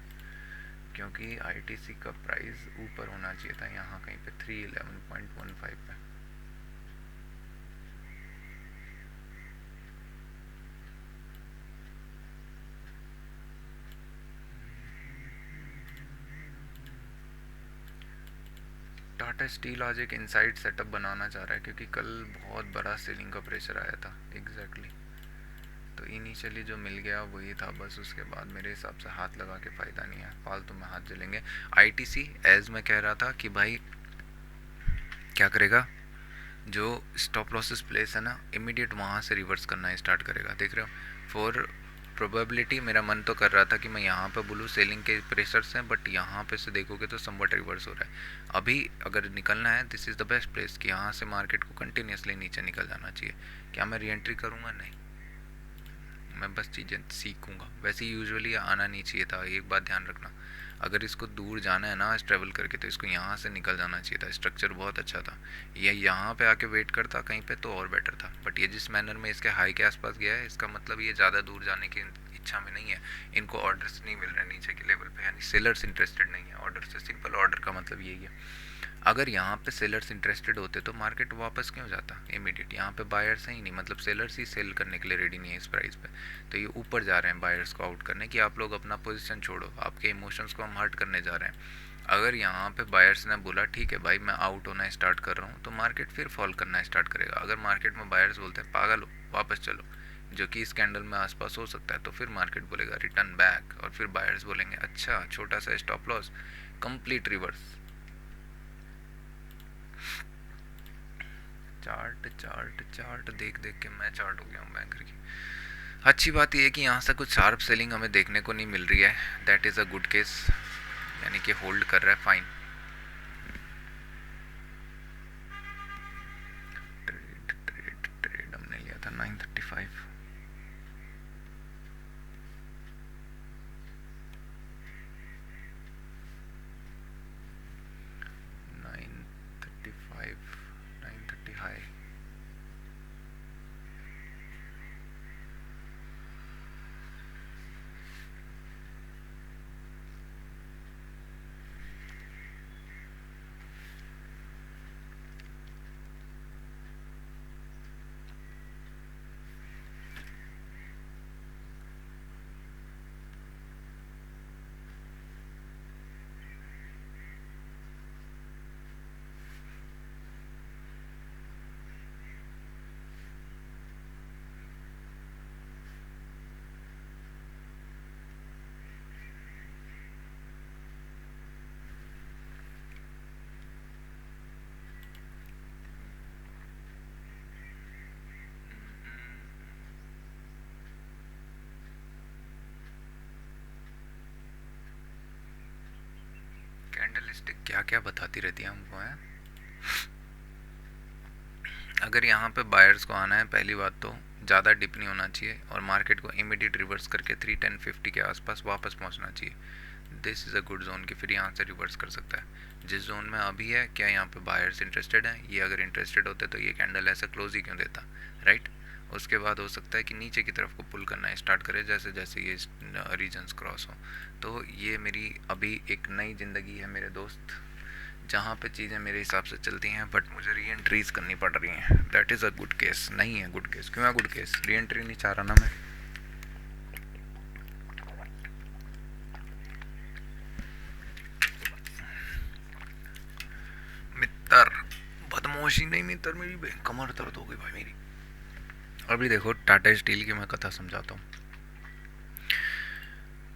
क्योंकि आईटीसी का प्राइस ऊपर होना चाहिए था, यहाँ कहीं पे 311.15 पे। टाटा स्टील आज एक इनसाइड सेटअप बनाना चाह रहा है क्योंकि कल बहुत बड़ा सेलिंग का प्रेशर आया था। एग्जैक्टली तो इनिशियली जो मिल गया वही था बस, उसके बाद मेरे हिसाब से हाथ लगा के फ़ायदा नहीं है, फालतू में हाथ जलेंगे। आईटीसी एज मैं कह रहा था कि भाई क्या करेगा, जो स्टॉप लॉसेस प्लेस है ना, इमीडिएट वहाँ से रिवर्स करना स्टार्ट करेगा, देख रहे हो। फॉर प्रोबेबिलिटी मेरा मन तो कर रहा था कि मैं यहाँ पे बोलूँ सेलिंग के प्रेशर्स हैं, बट यहाँ पे से देखोगे तो समवट रिवर्स हो रहा है। अभी अगर निकलना है, this is the best place कि यहाँ से मार्केट को कंटिन्यूसली नीचे निकल जाना चाहिए। क्या मैं री एंट्री करूँगा? नहीं, मैं बस चीज़ें सीखूंगा। वैसे यूजुअली आना नहीं चाहिए था, एक बात ध्यान रखना, अगर इसको दूर जाना है ना आज ट्रैवल करके, तो इसको यहाँ से निकल जाना चाहिए था। स्ट्रक्चर बहुत अच्छा था, ये यहाँ पे आके वेट करता कहीं पे तो और बेटर था। बट ये जिस मैनर में इसके हाई के आसपास गया है, इसका मतलब ये ज़्यादा दूर जाने की इच्छा में नहीं है। इनको ऑर्डर्स नहीं मिल रहे नीचे के लेवल पे, यानी सेलर्स इंटरेस्टेड नहीं है ऑर्डर से। सिंपल ऑर्डर का मतलब यही है। अगर यहाँ पे सेलर्स इंटरेस्टेड होते तो मार्केट वापस क्यों जाता इमीडिएट? यहाँ पे बायर्स हैं ही नहीं, मतलब सेलर्स ही सेल करने के लिए रेडी नहीं है इस प्राइस पे। तो ये ऊपर जा रहे हैं बायर्स को आउट करने कि आप लोग अपना पोजीशन छोड़ो, आपके इमोशंस को हम हर्ट करने जा रहे हैं। अगर यहाँ पे बायर्स ने बोला ठीक है भाई मैं आउट होना स्टार्ट कर रहा हूँ, तो मार्केट फिर फॉल करना स्टार्ट करेगा। अगर मार्केट में बायर्स बोलते हैं पागल हो वापस चलो, जो कि इस कैंडल में आसपास हो सकता है, तो फिर मार्केट बोलेगा रिटर्न बैक, और फिर बायर्स बोलेंगे अच्छा छोटा सा stop loss, complete reverse. Chart chart chart देख देख के मैं चार्ट हो गया हूँ बैंकर की। अच्छी बात यह है कि यहाँ से कुछ शार्प सेलिंग हमें देखने को नहीं मिल रही है, that is a good case, यानी कि होल्ड कर रहा है, फाइन। ट्रेड ट्रेड ट्रेड हमने लिया था 935, 935, 930 हाई। कैंडल स्टिक क्या क्या बताती रहती है हमको है। अगर यहाँ पे बायर्स को आना है, पहली बात तो ज़्यादा डिप नहीं होना चाहिए और मार्केट को इमीडिएट रिवर्स करके 31050 के आसपास वापस पहुँचना चाहिए। This is a good zone कि फिर यहाँ से रिवर्स कर सकता है। जिस जोन में अभी है, क्या यहाँ पे बायर्स इंटरेस्टेड हैं? ये अगर इंटरेस्टेड होते तो ये कैंडल ऐसा क्लोज ही क्यों देता, राइट। उसके बाद हो सकता है कि नीचे की तरफ को पुल करना स्टार्ट करे जैसे जैसे ये रीजन्स क्रॉस हो। तो ये मेरी अभी एक नई ज़िंदगी है मेरे दोस्त, जहाँ पे चीज़ें मेरे हिसाब से चलती हैं, बट मुझे री एंट्रीज करनी पड़ रही हैं। That is a good case. नहीं है गुड केस, क्यों है गुड केस? री एंट्री नहीं चाह रहा ना मैं। मित्र बदमाशी नहीं, मित्र मेरी कमर दर्द हो गई भाई मेरी। अभी देखो टाटा स्टील की मैं कथा समझाता हूँ।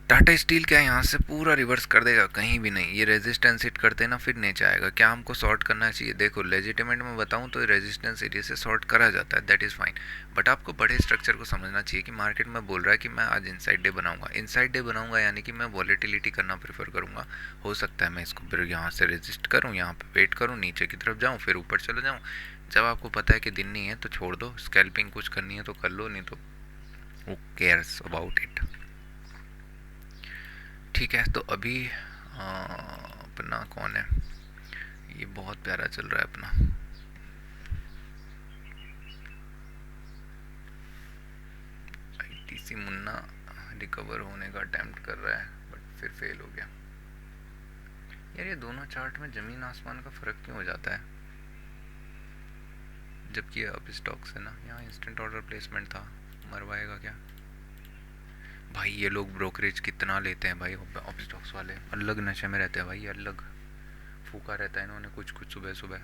टाटा स्टील क्या यहाँ से पूरा रिवर्स कर देगा? कहीं भी नहीं। ये रेजिस्टेंस हिट करते ना फिर नीचे आएगा। क्या हमको शॉर्ट करना चाहिए? देखो लेजिटिमेट में बताऊँ तो रेजिस्टेंस एरिया से शॉर्ट करा जाता है, दैट इज़ फाइन। बट आपको बड़े स्ट्रक्चर को समझना चाहिए कि मार्केट में बोल रहा है कि मैं आज इनसाइड डे बनाऊंगा। इनसाइड डे बनाऊंगा यानी कि मैं वॉलेटिलिटी करना प्रेफर करूँगा। हो सकता है मैं इसको फिर यहाँ से रेजिस्ट करूँ, यहाँ पर वेट करूँ, नीचे की तरफ जाऊँ, फिर ऊपर चले जाऊँ। जब आपको पता है कि दिन नहीं है तो छोड़ दो, स्कैल्पिंग कुछ करनी है तो कर लो, नहीं तो हु केयर्स अबाउट इट। ठीक है, तो अभी अपना कौन है, ये बहुत प्यारा चल रहा है अपना आईटीसी मुन्ना। रिकवर होने का अटेम्प्ट कर रहा है बट फिर फेल हो गया। यार ये दोनों चार्ट में ज़मीन आसमान का फ़र्क क्यों हो जाता है? जबकि ये अप स्टॉक्स है ना, यहाँ इंस्टेंट ऑर्डर प्लेसमेंट था, मरवाएगा क्या भाई? ये लोग ब्रोकरेज कितना लेते हैं भाई, अप स्टॉक्स वाले अलग नशे में रहते हैं भाई, अलग फूका रहता है इन्होंने कुछ कुछ सुबह सुबह।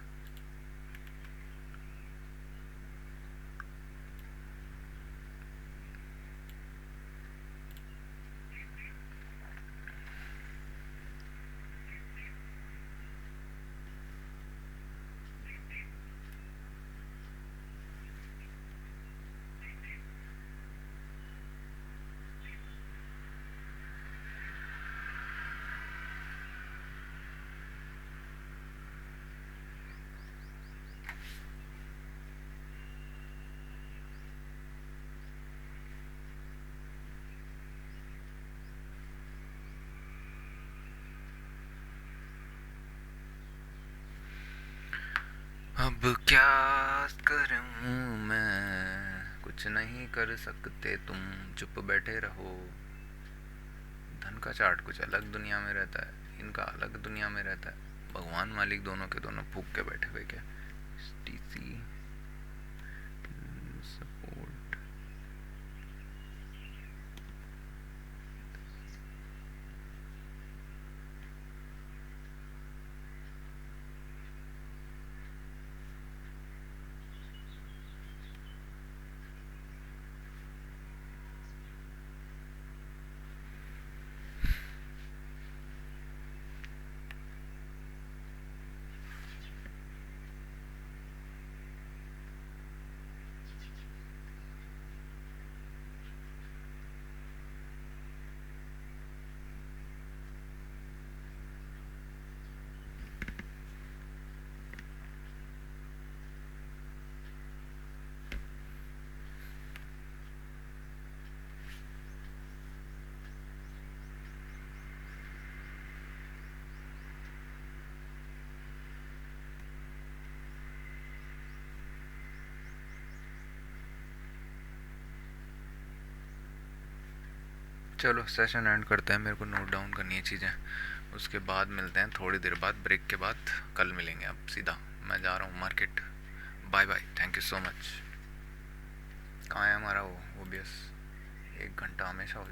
अब क्या करूं मैं, कुछ नहीं कर सकते तुम, चुप बैठे रहो। धन का चार्ट कुछ अलग दुनिया में रहता है, इनका अलग दुनिया में रहता है। भगवान मालिक दोनों के दोनों फूक के बैठे हुए क्या। TC support. चलो सेशन एंड करते हैं, मेरे को नोट डाउन करनी है चीज़ें। उसके बाद मिलते हैं थोड़ी देर बाद, ब्रेक के बाद। कल मिलेंगे अब सीधा। मैं जा रहा हूँ market. Bye bye, thank you so much. कहाँ है हमारा वो ओबीएस? 1 घंटा हमेशा हो जाता है।